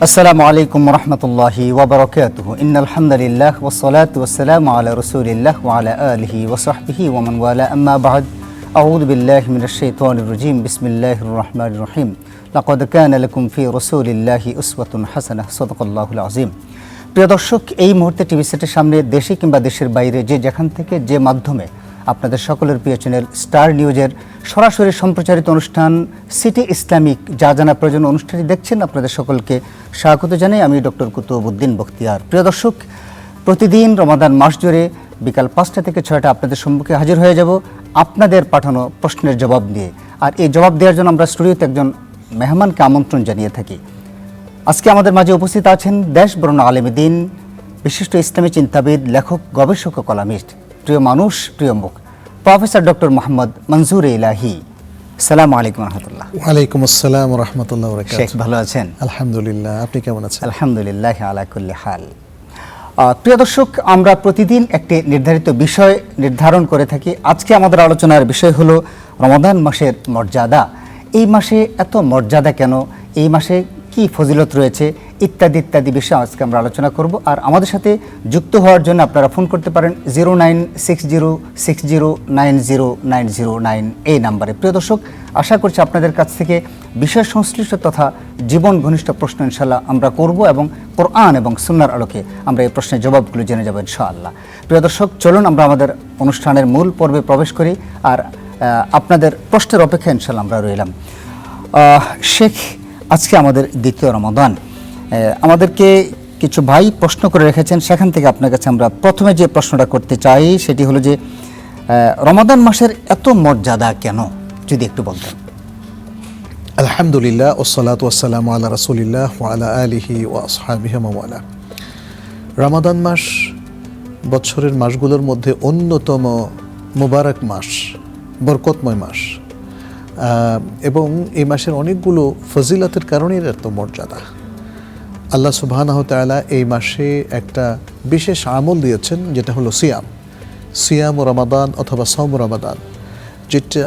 আসসালামু আলাইকুম রহমতুল্লাহি ওয়াবারাকাতুহু ইন্নাল হামদুলিল্লাহ ওয়াসসালাতু ওয়াসসালামু আলা রাসূলিল্লাহ ওয়া আলা আলিহি ওয়া সাহবিহি ওয়া মান ওয়ালা আম্মা বা'দ আউযু বিল্লাহি মিনাশ শাইতানির রাজীম বিসমিল্লাহির রহমানির রহিম লাকাদ কানা লাকুম ফি রাসূলিল্লাহি উসওয়াতুন হাসানাহ সাদাকাল্লাহুল আযীম। প্রিয় দর্শক, এই মুহূর্তে টিভি সেটের সামনে দেশে কিংবা দেশের বাইরে যে যেখান থেকে যে মাধ্যমে আপনাদের সকলের প্রিয় চ্যানেল স্টার নিউজের সরাসরি সম্প্রচারিত অনুষ্ঠান সিটি ইসলামিক যা জানা প্রয়োজন অনুষ্ঠানটি দেখছেন, আপনাদের সকলকে স্বাগত জানাই। আমি ডক্টর কুতুবউদ্দিন বখতিয়ার। প্রিয় দর্শক, প্রতিদিন রমাদান মাস জুড়ে বিকাল 5টা থেকে 6টা আপনাদের সম্মুখে হাজির হয়ে যাব আপনাদের পাঠানো প্রশ্নের জবাব নিয়ে। আর এই জবাব দেওয়ার জন্য আমরা স্টুডিওতে একজন মেহমানকে আমন্ত্রণ জানিয়ে থাকি। আজকে আমাদের মাঝে উপস্থিত আছেন দেশ বরণ আলেমে দ্বীন, বিশিষ্ট ইসলামী চিন্তাবিদ, লেখক, গবেষক ও কলামিস্ট, প্রিয় মানুষ, প্রিয় মুখ, প্রফেসর ডক্টর মোহাম্মদ মনজুর ইলাহি। আসসালামু আলাইকুম রহমতুল্লাহ। ওয়ালাইকুম আসসালাম রহমতুল্লাহ বরকাতুহু। শেখ ভালো আছেন? আলহামদুলিল্লাহ, আপনি কেমন আছেন? আলহামদুলিল্লাহ আলা কুল্লি হাল। প্রিয় দর্শক, আমরা প্রতিদিন একটি নির্ধারিত বিষয় নির্ধারণ করে থাকি। আজকে আমাদের আলোচনার বিষয় হলো রমাদান মাসের মর্যাদা। এই মাসে এত মর্যাদা কেন, এই মাসে কি ফজিলত রয়েছে, ইত্যাদি ইত্যাদি বিষয়ে আজকে আমরা আলোচনা করব। আর আমাদের সাথে যুক্ত হওয়ার জন্য আপনারা ফোন করতে পারেন 096060909009 এই নাম্বারে। প্রিয় দর্শক, আশা করছি আপনাদের কাছ থেকে বিষয় সংশ্লিষ্ট তথা জীবন ঘনিষ্ঠ প্রশ্ন ইনশাআল্লাহ আমরা করব এবং কোরআন এবং সুন্নাহর আলোকে আমরা এই প্রশ্নের জবাবগুলো জেনে যাব ইনশাআল্লাহ। প্রিয় দর্শক, চলুন আমরা আমাদের অনুষ্ঠানের মূল পর্বে প্রবেশ করি আর আপনাদের প্রশ্নের অপেক্ষা ইনশাআল্লাহ আমরা রইলাম। শেখ, আজকে আমাদের দ্বিতীয় রমাদান, আমাদেরকে কিছু ভাই প্রশ্ন করে রেখেছেন, সেখান থেকে আপনার কাছে আমরা প্রথমে যে প্রশ্নটা করতে চাই সেটি হলো যে রমাদান মাসের এত মর্যাদা কেন, যদি একটু বলতেন। আলহামদুলিল্লাহ ওয়াসসালাতু ওয়াসসালামু আলা রাসূলিল্লাহ ওয়া আলা আলিহি ওয়া আসহাবিহি ওয়া ওয়ালা। রমাদান মাস বছরের মাসগুলোর মধ্যে অন্যতম মুবারক মাস, বরকতময় মাস, এবং এই মাসের অনেকগুলো ফজিলতের কারণে এত মর্যাদা। আল্লাহ সুবহানাহু ওয়া তাআলা এই মাসে একটা বিশেষ আমল দিয়েছেন, যেটা হলো সিয়াম ও রমাদান অথবা সওম রমাদান, যেটা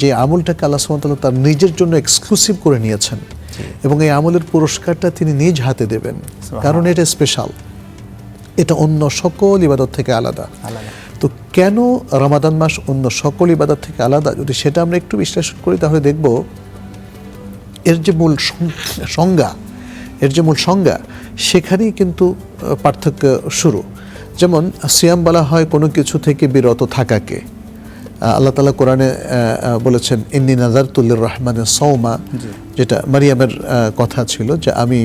যে আমলটাকে আল্লাহ সুবহানাহু ওয়া তাআলা তার নিজের জন্য এক্সক্লুসিভ করে নিয়েছেন এবং এই আমলের পুরস্কারটা তিনি নিজ হাতে দেবেন, কারণ এটা স্পেশাল, এটা অন্য সকল ইবাদত থেকে আলাদা। তো কেন রমাদান মাস অন্য সকল ইবাদত থেকে আলাদা, যদি সেটা আমরা একটু বিশ্লেষণ করি তাহলে দেখব এর যে মূল সংজ্ঞা সেখানেই কিন্তু পার্থক্য শুরু। যেমন সিয়াম বলা হয় কোনো কিছু থেকে বিরত থাকাকে। আল্লাহ তাআলা কোরআনে বলেছেন ইন্নী নাযারতু লির-রাহমানিস সাওমা, যেটা মারিয়ামের কথা ছিল যে আমি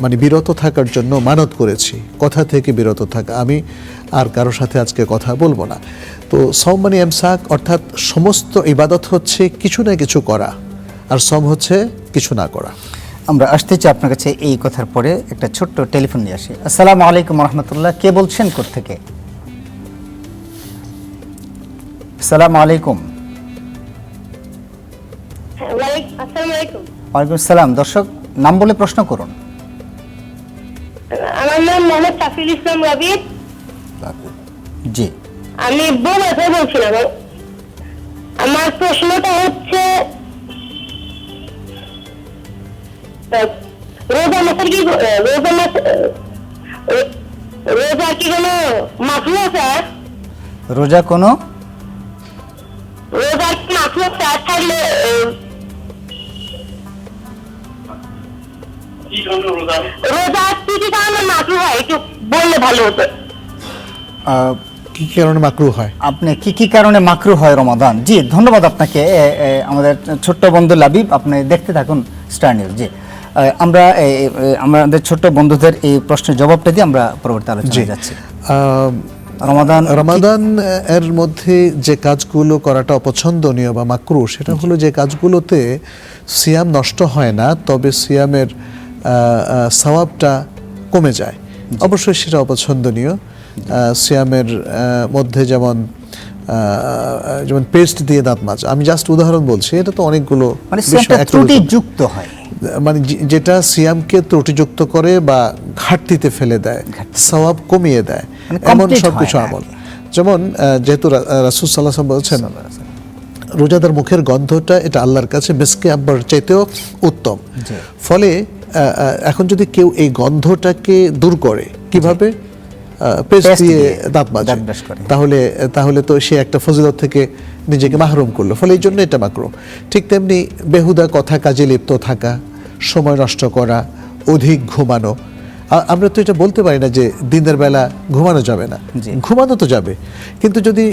মানে বিরত থাকার জন্য মানত করেছি, কথা থেকে বিরত থাকা, আমি আর কারোর সাথে আজকে কথা বলবো না। তো সওম মানে ইমসাক, অর্থাৎ সমস্ত ইবাদত হচ্ছে কিছু না কিছু করা, আর সওম হচ্ছে কিছু না করা। আমরা আসতে চাই আপনার কাছে এই কথার পরে একটা ছোট্ট টেলিফোন নিয়ে আসি। আসসালামু আলাইকুম রহমতুল্লাহ, কে বলছেন, কোত্থেকে? আসসালামু আলাইকুম। ওয়ালাইকুম আসসালাম। দর্শক, নাম বলে প্রশ্ন করুন। আমার নাম মোহাম্মদ সাফিউল ইসলাম রাবি। জি, আমি বোমা থেকে বলছিলাম। আমার প্রশ্নটা হচ্ছে রোজা কি কোনো মাকরুহ আছে? রোজা কোনো রোজা কি মাকরুহ থাকলে রোজা কি কারণে মাকরুহ হয় একটু বললে ভালো হতো। কি কারণে মাকরুহ হয়? আপনি কি কারণে মাকরুহ হয় রমাদান? জি, ধন্যবাদ আপনাকে। আমাদের ছোট্ট বন্ধু লাবিব, আপনি দেখতে থাকুন স্টার নিউজ। জি, আমরা আমাদের ছোট্ট বন্ধুদের এই প্রশ্নের জবাবটা দিয়ে আমরা পরবর্তী আলোচনায় যাচ্ছি। রমাদান এর মধ্যে যে কাজগুলো করাটা অপছন্দনীয় বা মাকরুহ, সেটা হলো যে কাজগুলোতে সিয়াম নষ্ট হয় না, তবে সিয়ামের সওয়াবটা কমে যায়, অবশ্যই সেটা অপছন্দনীয়। সিয়ামের মধ্যে যেমন পেস্ট দিয়ে দাঁত মাজা, আমি জাস্ট উদাহরণ বলছি, এটা তো অনেকগুলো ত্রুটিযুক্ত হয়, মানে যেটা সিয়ামকে ত্রুটিযুক্ত করে বা ঘাটতিতে ফেলে দেয়, সওয়াব কমিয়ে দেয়, এমন সবকিছু আমল। যেমন যেহেতু রাসূল সাল্লাল্লাহু আলাইহি ওয়াসাল্লাম বলেছেন রোজাদার মুখের গন্ধটা এটা আল্লাহর কাছে মেসকে আব্বার চাইতেও উত্তম। জি। ফলে এখন যদি কেউ এই গন্ধটাকে দূর করে কিভাবে, পেস্ট Paste দিয়ে দিয়ে দাঁত মাজে, দাঁত ব্রাশ করে। তাহলে তো সে একটা ফজিলত থেকে নিজেকে মাহরুম করলো, ফলে এই জন্য এটা মাকরুহ। ঠিক তেমনি বেহুদা কথা কাজে লিপ্ত থাকা, সময় নষ্ট করা, অধিক ঘুমানো। আমরা তো এটা বলতে পারি না যে দিনের বেলা ঘুমানো যাবে না, জি। ঘুমানো তো যাবে, কিন্তু যদি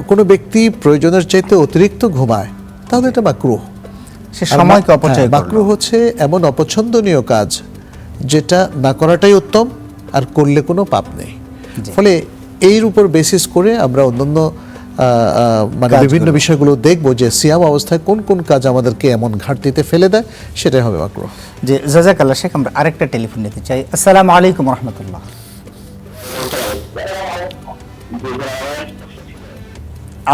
কোনো ব্যক্তি প্রয়োজনের চাইতে অতিরিক্ত ঘুমায় তাহলে এটা মাকরুহ। সে সময়কে অপচয় করলো। মাকরুহ হচ্ছে এমন অপছন্দনীয় কাজ যেটা না করাটাই উত্তম, আর করলে কোনো পাপ নেই। জি। ফলে এর উপর বেসিস করে আমরা অন্যান্য মানে কাজগুলো। বিভিন্ন বিষয়গুলো দেখবো যে সিয়াম অবস্থায় কোন কোন কাজ আমাদেরকে এমন ঘাটতিতে ফেলে দেয়, সেটাই হবে মাকরুহ। যে জাযাকাল্লাহ শেখ, আমরা আরেকটা টেলিফোন নিতে চাই। আসসালামু আলাইকুম রহমতুল্লাহ।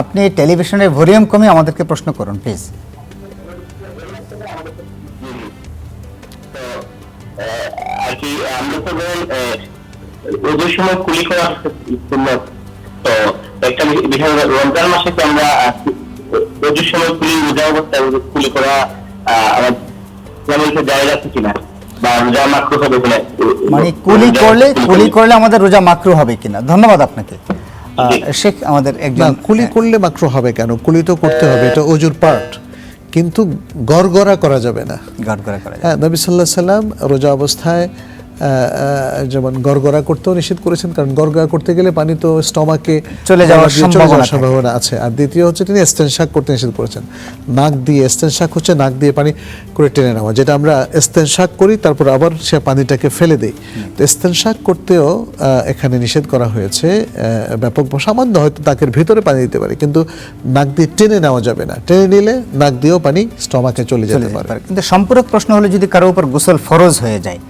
আপনি টেলিভিশনের ভলিউম কমিয়ে আমাদেরকে প্রশ্ন করুন প্লিজ। আর কি আমরা তো ধরেন ওদের সময় কুলি করা সুন্নত, তো একটা বিষয় রমজান মাসে তো আমরা ওদের সময় কুলি রোজা অবস্থায় কুলি করা আমাদের জায়গা আছে কিনা, বা রোজা মাকরুহ হবে কিনা, মানে কুলি করলে আমাদের রোজা মাকরুহ হবে কিনা? ধন্যবাদ আপনাকে। শেখ, আমাদের না, একজন কুলি করলে মাকরুহ হবে কেন? কুলি তো করতে হবে, এটা ওজুর পার্ট, কিন্তু গড়গড়া করা যাবে না। গড়গড়া করা যায়। হ্যাঁ, নবী সাল্লাল্লাহু আলাইহি সাল্লাম রোজা অবস্থায় যেমন গড়গড়া করতেও নিষেধ করেছেন, কারণ গড়গড়া করতে গেলে পানি তো স্টমাকে চলে যাওয়ার সম্ভাবনা সম্ভাবনা আছে। আর দ্বিতীয় হচ্ছে তিনি ইস্তেনশাক করতে নিষেধ করেছেন। নাক দিয়ে ইস্তেনশাক হচ্ছে নাক দিয়ে পানি করে টেনে নেওয়া, যেটা আমরা ইস্তেনশাক করি তারপর আবার সে পানিটাকে ফেলে দেই। তো ইস্তেনশাক করতেও এখানে নিষেধ করা হয়েছে ব্যাপক। সামান্য হয়তো নাকের ভিতরে পানি দিতে পারে, কিন্তু নাক দিয়ে টেনে নেওয়া যাবে না। টেনে নিলে নাক দিয়েও পানি স্টমাকে চলে যেতে পারে। কিন্তু সম্পূরক প্রশ্ন হলো, যদি কারো উপর গোসল ফরজ হয়ে যায়,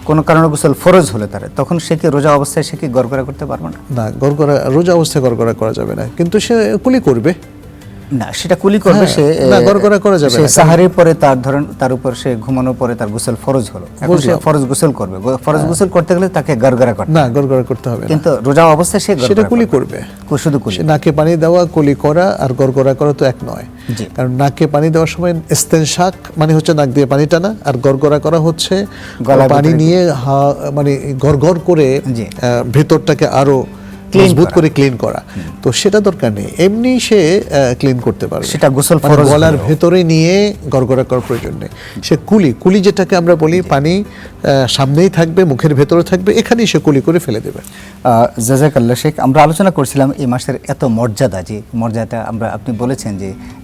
কোনো কারণে গোসল ফরজ হলে তার, তখন সে কি রোজা অবস্থায় সে কি গড়গড়া করতে পারবে না? না, গড়গড়া রোজা অবস্থায় গড়গড়া করা যাবে না, কিন্তু সে কুলি করবে। না, সেটা কুলি করবে। হ্যাঁ, সে না, গড়গড়া করা যাবে সে না। সাহারির পরে তার উপর সে ঘুমানোর পরে তার গোসল ফরজ হলো, এখন সে বুঝলাম। ফরজ গোসল করবে। ফরজ গোসল করতে গেলে তাকে গড়গড়া করতে না, হবে। গড়গড়া করতে হবে না, কিন্তু রোজা অবস্থায় সে সেটা গড়গড়া কুলি করবে। করবে। শুধু কুলি। সে নাকে পানি দেওয়া, কুলি করা আর গড়গড়া করা তো এক নয়। জি। কারণ নাকে পানি দেওয়ার সময় ইস্তেনশাক মানে হচ্ছে নাক দিয়ে পানি টানা, আর গড়গড়া করা হচ্ছে গলার পানি ভিতরে নিয়ে মানে গড়গড় করে জি। ভেতরটাকে আরো Clean মজবুত করা। করে ক্লিন করা। তো সেটা দরকার নেই, এমনি সে ক্লিন করতে পারবে। সেটা গোসল মানে ফরজ গলার হলেও। ভেতরে নিয়ে গড়গড়া করার প্রয়োজন নেই। সে কুলি যেটাকে আমরা বলি, পানি সামনেই থাকবে, মুখের ভেতরে থাকবে, এখানেই সে কুলি করে ফেলে দেবে। জাযাকাল্লাহ শেখ, আমরা আলোচনা করছিলাম এই মাসের এত মর্যাদা, যে মর্যাদা আপনি বলেছেন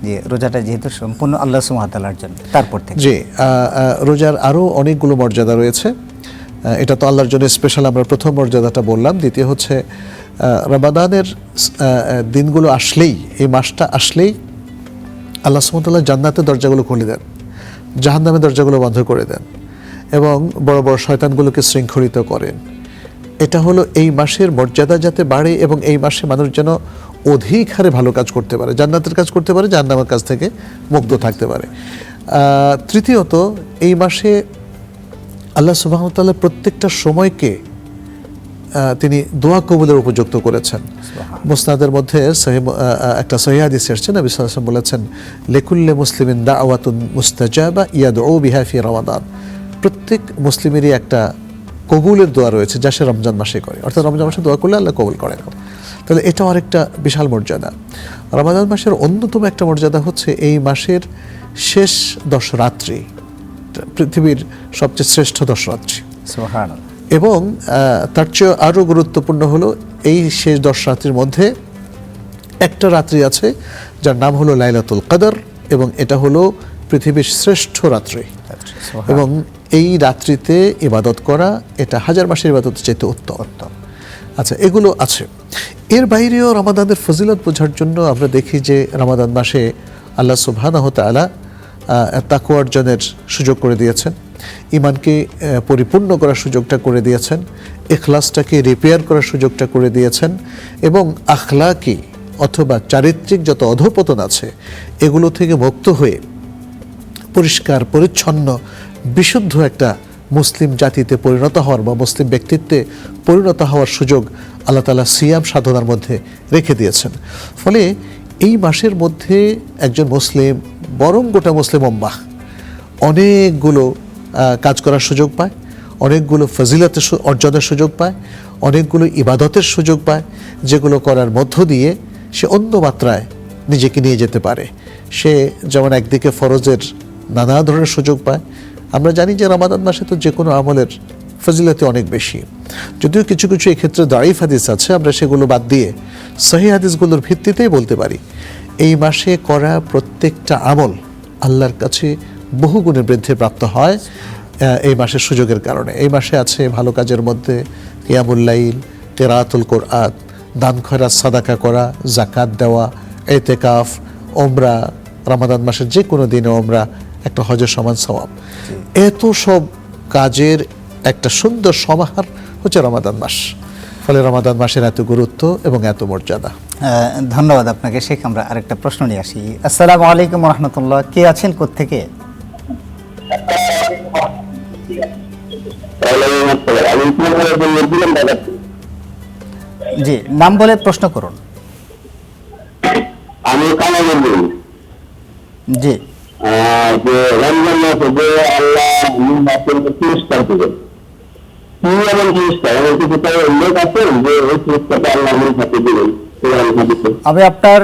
যে রোজাটা যেহেতু সম্পূর্ণ আল্লাহ সুবহানাহু ওয়া তাআলার জন্য, তারপর থেকে জি, রোজার আরও অনেকগুলো মর্যাদা রয়েছে। এটা তো আল্লাহর জন্য স্পেশাল, আমরা প্রথম মর্যাদাটা বললাম। দ্বিতীয় হচ্ছে রমাদানের দিনগুলো আসলেই, এই মাসটা আসলেই আল্লাহ সুবহানাহু ওয়া তাআলা জান্নাতের দরজাগুলো খুলে দেন, জাহান্নামের দরজাগুলো বন্ধ করে দেন, এবং বড় বড় শয়তানগুলোকে শৃঙ্খলিত করেন। এটা হলো এই মাসের মর্যাদা যাতে বাড়ে, এবং এই মাসে মানুষ যেন অধিক হারে ভালো কাজ করতে পারে, জান্নাতের কাজ করতে পারে, জাহান্নামের কাজ থেকে মুক্ত থাকতে পারে। তৃতীয়ত, এই মাসে আল্লাহ সুবহানাহু ওয়া তাআলা প্রত্যেকটা সময়কে তিনি দোয়া কবুলের উপযুক্ত করেছেন। মুসনাদের মধ্যে একটা সহিহ হাদিস এসেছে, নবী সাল্লাল্লাহু আলাইহি ওয়াসাল্লাম বলেছেন, লিকুল্লি মুসলিমিন দাওয়াতুন মুস্তাজাবা ইয়াদউ বিহা ফি রমাদান। প্রত্যেক মুসলিমেরই একটা কবুলের দোয়া রয়েছে, যা সে রমজান মাসে করে, অর্থাৎ রমজান মাসে দোয়া করলে আল্লাহ কবুল করেন। তাহলে এটাও আরেকটা বিশাল মর্যাদা। রমাদান মাসের অন্যতম একটা মর্যাদা হচ্ছে এই মাসের শেষ 10 রাত্রি পৃথিবীর সবচেয়ে শ্রেষ্ঠ 10 রাত্রি। সুবহানাল্লাহ। এবং তার চেয়ে আরও গুরুত্বপূর্ণ হলো, এই শেষ 10 রাত্রির মধ্যে একটা রাত্রি আছে যার নাম হলো লাইলাতুল কদর, এবং এটা হলো পৃথিবীর শ্রেষ্ঠ রাত্রি। এবং এই রাত্রিতে ইবাদত করা, এটা 1000 মাসের ইবাদতের চাইতে উত্তম। আচ্ছা, এগুলো আছে। এর বাইরেও রমাদানের ফজিলত বোঝার জন্য আমরা দেখি যে রমাদান মাসে আল্লাহ সুবহানাহু ওয়া তাআলা তাকওয়া অর্জনের সুযোগ করে দিয়েছেন, ঈমানকে পরিপূর্ণ করার সুযোগটা করে দিয়েছেন, ইখলাসটাকে রিপেয়ার করার সুযোগটা করে দিয়েছেন, এবং আখলাকি অথবা চারিত্রিক যত অধঃপতন আছে এগুলো থেকে মুক্ত হয়ে পরিষ্কার পরিচ্ছন্ন বিশুদ্ধ একটা মুসলিম জাতিতে পরিণত হওয়ার বা মুসলিম ব্যক্তিত্বে পরিণত হওয়ার সুযোগ আল্লাহ তাআলা সিয়াম সাধনার মধ্যে রেখে দিয়েছেন। ফলে এই মাসের মধ্যে একজন মুসলিম বরং গোটা মুসলিম উম্মাহ অনেকগুলো কাজ করার সুযোগ পায়, অনেকগুলো ফজিলতের অর্জনের সুযোগ পায়, অনেকগুলো ইবাদতের সুযোগ পায়, যেগুলো করার মধ্য দিয়ে সে অন্য মাত্রায় নিজেকে নিয়ে যেতে পারে। সে যেমন একদিকে ফরজের নানা ধরনের সুযোগ পায়। আমরা জানি যে রমাদান মাসে তো যে কোনো আমলের ফজিলতে অনেক বেশি, যদিও কিছু কিছু এক্ষেত্রে দাঈফ হাদিস আছে, আমরা সেগুলো বাদ দিয়ে সহিহ হাদিসগুলোর ভিত্তিতেই বলতে পারি এই মাসে করা প্রত্যেকটা আমল আল্লাহর কাছে বহু গুণে বৃদ্ধি প্রাপ্ত হয় এই মাসের সুযোগের কারণে। এই মাসে আছে ভালো কাজের মধ্যে কিয়ামুল লাইল, কিরাআতুল কোরআন, দান খয়রাত সাদাকা করা, যাকাত দেওয়া, ইতিকাফ, ওমরা, রমাদান মাসের যে কোনো দিনে ওমরা একটা হজের সমান সওয়াব। এত সব কাজের একটা সুন্দর সমাহার হচ্ছে রমাদান মাস। ফলে রমাদান মাসের এত গুরুত্ব এবং এত মর্যাদা। ধন্যবাদ আপনাকে শেখ। আমরা আরেকটা প্রশ্ন নিয়ে আসি। আসসালামু আলাইকুম রহমতুল্লাহ, কে আছেন কোত্থেকে? জি, নাম বলে প্রশ্ন করুন। আমি জি, যে রমজান মাসে যে আল্লাহ পুরস্কার দেবেন, কি এমন পুরস্কার এমন কিছু উল্লেখ আছে যে ওই পুরস্কারটা আল্লাহ হাতে দেবেন? আমি আপনার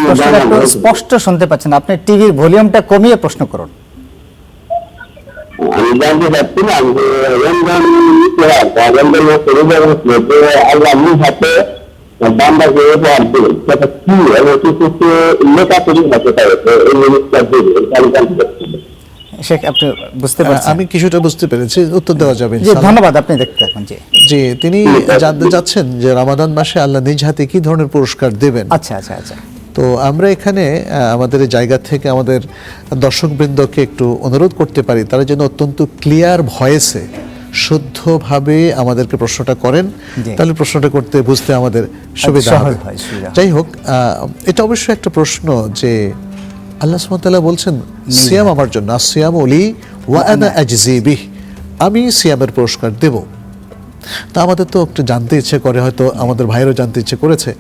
প্রশ্নটা একটু স্পষ্ট শুনতে পাচ্ছেন, আপনি টিভির ভলিউমটা কমিয়ে প্রশ্ন করুন। আমি জানতে চাচ্ছি না যে রমজান মাসে আল্লাহ হাতে বান্দাকে উপহার দেবেন, সেটা কি এবং কিছু উল্লেখ আছে শেখ আপনি বুঝতে পারছেন? আমি কিছুটা বুঝতে পেরেছি, উত্তর দেওয়া যাবে। জি, ধন্যবাদ, আপনি দেখতে থাকুন। জি জি, তিনি জানতে চাচ্ছেন যে রমাদান মাসে আল্লাহ নিজ হাতে কি ধরনের পুরস্কার দেবেন। আচ্ছা আচ্ছা আচ্ছা। তো আমরা এখানে আমাদের এই জায়গা থেকে আমাদের দর্শকবৃন্দকে একটু অনুরোধ করতে পারি, তারা যেন অত্যন্ত ক্লিয়ার ভয়েসে শুদ্ধভাবে আমাদেরকে প্রশ্নটা করেন, তাহলে প্রশ্নটা করতে বুঝতে আমাদের সুবিধা হবে। যাই হোক, এটা অবশ্যই একটা প্রশ্ন যে আল্লাহ সুবহানাহু ওয়া তাআলা বলছেন সিয়াম আমার জন্য, আসিয়ামু লি ওয়া আনা আজজি বিহ, আমি সিয়ামের পুরস্কার দেব। তা আমাদের তো একটু জানতে ইচ্ছে করে, হয়তো আমাদের ভাইয়েরও জানতে ইচ্ছে করেছে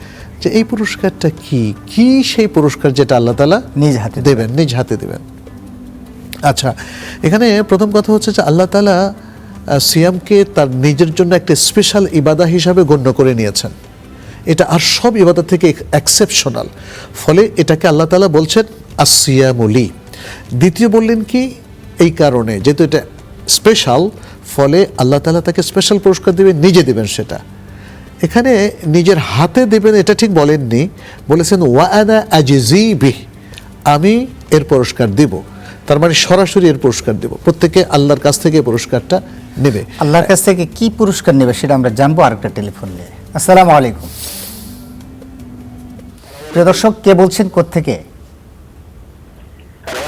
যে এই পুরস্কারটা কি, কি সেই পুরস্কার যেটা আল্লাহ তাআলা নিজ হাতে দেবেন, নিজ হাতে দেবেন। আচ্ছা, এখানে প্রথম কথা হচ্ছে যে আল্লাহ তাআলা সিয়ামকে তার নিজের জন্য একটা স্পেশাল ইবাদা হিসাবে গণ্য করে নিয়েছেন। এটা আর সব ইবাদত থেকে এক্সেপশনাল, ফলে এটাকে আল্লাহ তাআলা বলছেন আসিয়ামু লি। দ্বিতীয় বললেন কি, এই কারণে যেহেতু এটা স্পেশাল, ফলে আল্লাহ তাআলা তাকে স্পেশাল পুরস্কার দেবেন, নিজে দেবেন সেটা। এখানে নিজের হাতে দেবেন এটা ঠিক বলেননি, বলেছেন ওয়া আনা আজজি বিহ, আমি এর পুরস্কার দেব। তার মানে সরাসরি এর পুরস্কার দেব, প্রত্যেকে আল্লাহর কাছ থেকে পুরস্কারটা নেবে। আল্লাহর কাছ থেকে কি পুরস্কার নেবে সেটা আমরা জানবো আরেকটা টেলিফোন নিয়ে। আসসালামু আলাইকুম প্রিয় দর্শক, কে বলছেন কোত্থেকে?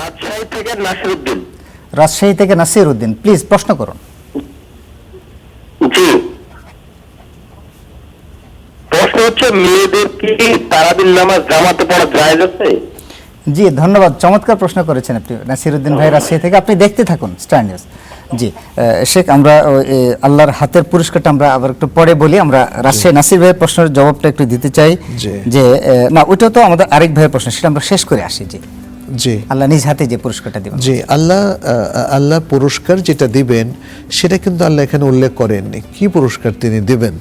রাজশাহী থেকে নাসিরউদ্দিন। রাজশাহী থেকে নাসির উদ্দিন, প্লিজ প্রশ্ন করুন। জি, প্রশ্ন হচ্ছে মেয়েদের কি তারাবির নামাজ জামাতে পড়া জায়েজ আছে? জি, ধন্যবাদ, চমৎকার প্রশ্ন করেছেন আপনি নাসির উদ্দিন ভাই রাজশাহী থেকে। আপনি দেখতে থাকুন স্টার নিউজ। জি শেখ, আমরা আল্লাহর হাতের পুরস্কারটা আমরা আবার একটু পরে বলি। আমরা রাজশাহী নাসির ভাইয়ের প্রশ্নের জবাবটা একটু দিতে চাই যে না, ওইটা তো আমাদের আরেক ভাইয়ের প্রশ্ন, সেটা আমরা শেষ করে আসি। জি জি, আল্লাহ নিজ হাতে যে পুরস্কারটা দিবেন। জি, আল্লাহ পুরস্কার যেটা দিবেন সেটা কিন্তু আল্লাহ এখানে উল্লেখ করেননি কি পুরস্কার তিনি দিবেন,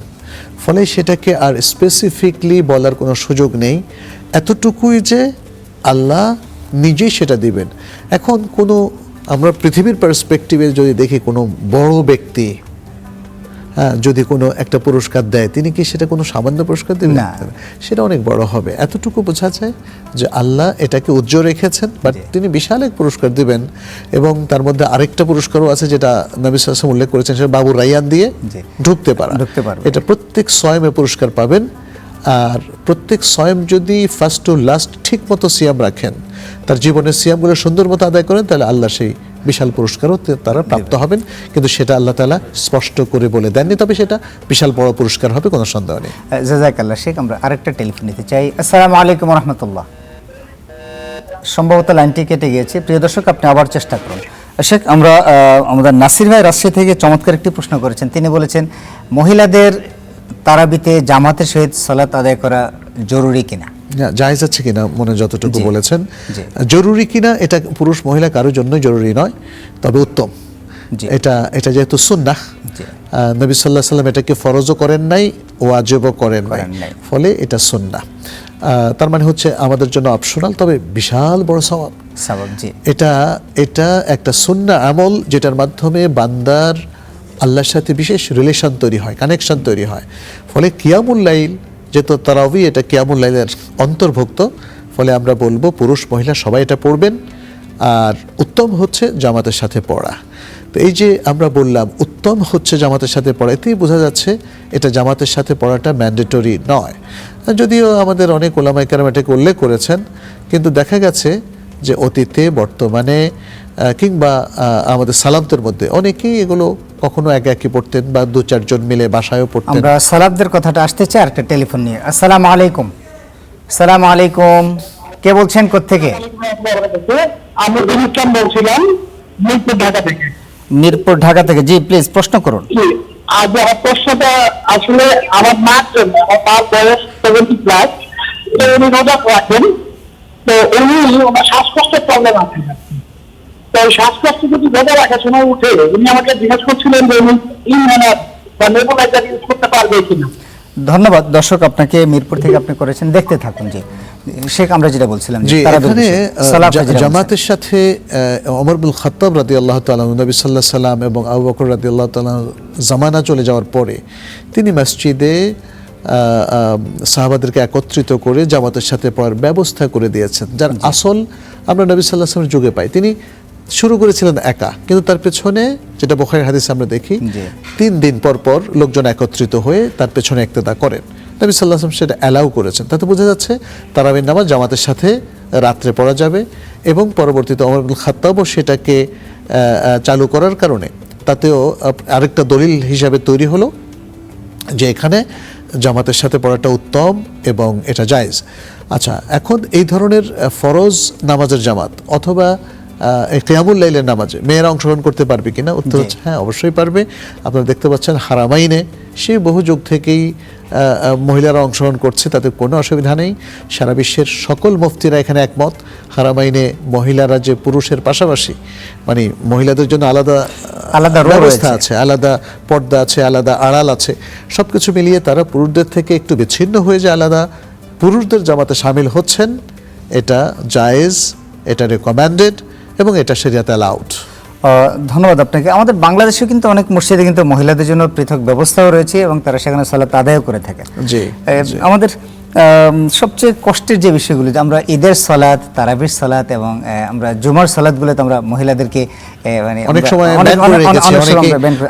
ফলে সেটাকে আর স্পেসিফিকলি বলার কোনো সুযোগ নেই। এতটুকুই যে আল্লাহ নিজেই সেটা দিবেন। এখন কোনো আমরা পৃথিবীর পার্সপেক্টিভে যদি দেখি, কোনো বড় ব্যক্তি যদি কোনো একটা পুরস্কার দেয়, তিনি কি সেটা কোনো সামান্য পুরস্কার দেবেন? না, সেটা অনেক বড় হবে। এতটুকু বোঝা যায় যে আল্লাহ এটাকে উজ্জ্বল রেখেছেন, বাট তিনি বিশাল এক পুরস্কার দিবেন। এবং তার মধ্যে আরেকটা পুরস্কারও আছে যেটা নবী সাল্লাল্লাহু আলাইহি ওয়াসাল্লাম উল্লেখ করেছেন, সেটা বাবুর রায়্যান দিয়ে ঢুকতে পারা। এটা প্রত্যেক সয়মে পুরস্কার পাবেন। আর প্রত্যেক সয়ম যদি ফার্স্ট টু লাস্ট ঠিক মতো সিয়াম রাখেন, তার জীবনের সিয়ামগুলো সুন্দর মতো আদায় করেন, তাহলে আল্লাহ সেই বিশাল পুরস্কারও তারা প্রাপ্ত হবেন। কিন্তু সেটা আল্লাহ তাআলা স্পষ্ট করে বলে দেননি, তবে সেটা বিশাল বড় পুরস্কার হবে, কোনো সন্দেহ নেই। জাযাকাল্লাহ শেখ। আমরা আরেকটা টেলিফোন নিতে চাই। আসসালামু আলাইকুম রহমতুল্লাহ। সম্ভবত লাইনটি কেটে গিয়েছে। প্রিয় দর্শক, আপনি আবার চেষ্টা করুন। শেখ, আমরা আমাদের নাসির ভাই রাজশাহী থেকে চমৎকার একটি প্রশ্ন করেছেন। তিনি বলেছেন মহিলাদের তারাবিতে জামাতের সহিত সালাত আদায় করা জরুরি কিনা। জায়েজ আছে কিনা মনে যতটুকু জি, বলেছেন, জি। জরুরি কিনা এটা পুরুষ মহিলা কারোর জন্যই জরুরি নয়, তবে উত্তম। জি। এটা যেহেতু সুন্নাহ, জি। নবী সাল্লাল্লাহু আলাইহি ওয়াসাল্লাম এটাকে ফরজও করেন নাই, ওয়াজিবও করেন নাই, করেন নাই। ফলে এটা সুন্নাহ। তার মানে হচ্ছে আমাদের জন্য অপশনাল, তবে বিশাল বড় সওয়াব। সওয়াব, জি। এটা একটা সুন্নাহ আমল, যেটার মাধ্যমে বান্দার আল্লাহর সাথে বিশেষ রিলেশন তৈরি হয়, কানেকশন তৈরি হয়। ফলে কিয়ামুল লাইল, যেহেতু তারাবি এটা কিয়ামুল লাইলের অন্তর্ভুক্ত, ফলে আমরা বলবো পুরুষ মহিলা সবাই এটা পড়বেন। আর উত্তম হচ্ছে জামাতের সাথে পড়া। তো এই যে আমরা বললাম উত্তম হচ্ছে জামাতের সাথে পড়া, এতেই বোঝা যাচ্ছে এটা জামাতের সাথে পড়াটা ম্যান্ডেটরি নয়। যদিও আমাদের অনেক ওলামায়ে কেরাম এটাকে উল্লেখ করেছেন, কিন্তু দেখা গেছে যে অতীতে, বর্তমানে কিংবা আমাদের সালামতের মধ্যে অনেকেই এগুলো কখনো একাকি পড়তেন বা 2-4 জন মিলে বাসায়ও পড়তেন। আমরা সালাফদের কথাটা আসতে চাই আরেকটা টেলিফোন নিয়ে। আসসালামু আলাইকুম। আসসালামু আলাইকুম, কে বলছেন কোত্থেকে? আমি অনুষ্ঠান বলছিলাম মিরপুর, ঢাকা থেকে। মিরপুর, ঢাকা থেকে। জি, প্লিজ প্রশ্ন করুন। আজ আমার প্রশ্নটা আসলে আমার মার জন্য। আমার মার বয়স 70+, তো উনি রোজা রাখেন, তো উনি ওনার শ্বাসকষ্টের প্রবলেম আছে। তো শ্বাসকষ্ট যদি রোজা রাখার সময় উঠে, উনি আমাকে জিজ্ঞেস করছিলেন যে উনি ইনহেলার বা নেবুলাইজার ইউজ করতে পারবে কিনা। ধন্যবাদ দর্শক, আপনাকে মিরপুর থেকে আপনি করেছেন, দেখতে থাকুন। জি শেখ, আমরা যেটা বলছিলাম জি, তারা এখানে সালাফে যেটা জামাতের সাথে ওমর বিন খাত্তাব রাদিয়াল্লাহু তাআলা, নবী সাল্লাল্লাহু আলাইহি সাল্লাম এবং আবু বকর রাদিয়াল্লাহু তাআলা জামানা চলে যাওয়ার পরে তিনি মসজিদে সাহাবাদেরকে একত্রিত করে জামাতের সাথে পড়ার ব্যবস্থা করে দিয়েছেন, যার আসল আমরা নবী সাল্লাল্লাহু আলাইহি ওয়াসাল্লামের যুগে পাই। তিনি শুরু করেছিলেন একা, কিন্তু তার পেছনে, যেটা বুখারীর হাদিসে আমরা দেখি, 3 দিন পর পর লোকজন একত্রিত হয়ে তার পেছনে ইক্তেদা করেন। নবী সাল্লাল্লাহু আলাইহি ওয়াসাল্লাম সেটা অ্যালাউ করেছেন। তাতে বোঝা যাচ্ছে তারাবির নামাজ জামাতের সাথে রাত্রে পড়া যাবে, এবং পরবর্তীতে ওমর ইবনে খাত্তাবও সেটাকে চালু করার কারণে তাতেও আরেকটা দলিল হিসাবে তৈরি হলো যে এখানে জামাতের সাথে পড়াটা উত্তম এবং এটা জায়েজ। আচ্ছা, এখন এই ধরনের ফরজ নামাজের জামাত অথবা কিয়ামুল লাইলের নামাজে মেয়েরা অংশগ্রহণ করতে পারবে কিনা? উত্তর হচ্ছে হ্যাঁ, অবশ্যই পারবে। আপনারা দেখতে পাচ্ছেন হারামাইনে সেই বহু যুগ থেকেই মহিলারা অংশগ্রহণ করছে, তাতে কোনো অসুবিধা নেই। সারা বিশ্বের সকল মুফতিরা এখানে একমত, হারামাইনে মহিলারা যে পুরুষের পাশাপাশি, মানে মহিলাদের জন্য আলাদা আলাদা ব্যবস্থা আছে, আলাদা পর্দা আছে, আলাদা আড়াল আছে, সব কিছু মিলিয়ে তারা পুরুষদের থেকে একটু বিচ্ছিন্ন হয়ে যে আলাদা পুরুষদের জামাতে শামিল হচ্ছেন, এটা জায়েজ, এটা রেকমেন্ডেড এবং এটা শরিয়াতে অ্যালাউড। ধন্যবাদ আপনাকে। আমাদের বাংলাদেশে কিন্তু অনেক মসজিদে কিন্তু মহিলাদের জন্য পৃথক ব্যবস্থাও রয়েছে এবং তারা সেখানে সালাত আদায় করে থাকে। জি, আমাদের সবচেয়ে কষ্টের যে বিষয়গুলো, আমরা ঈদের সালাত, তারাবির সালাত এবং আমরা জুমার সালাতগুলোতে আমরা মহিলাদেরকে মানে অনেক সময় ব্যান করে রেখেছি।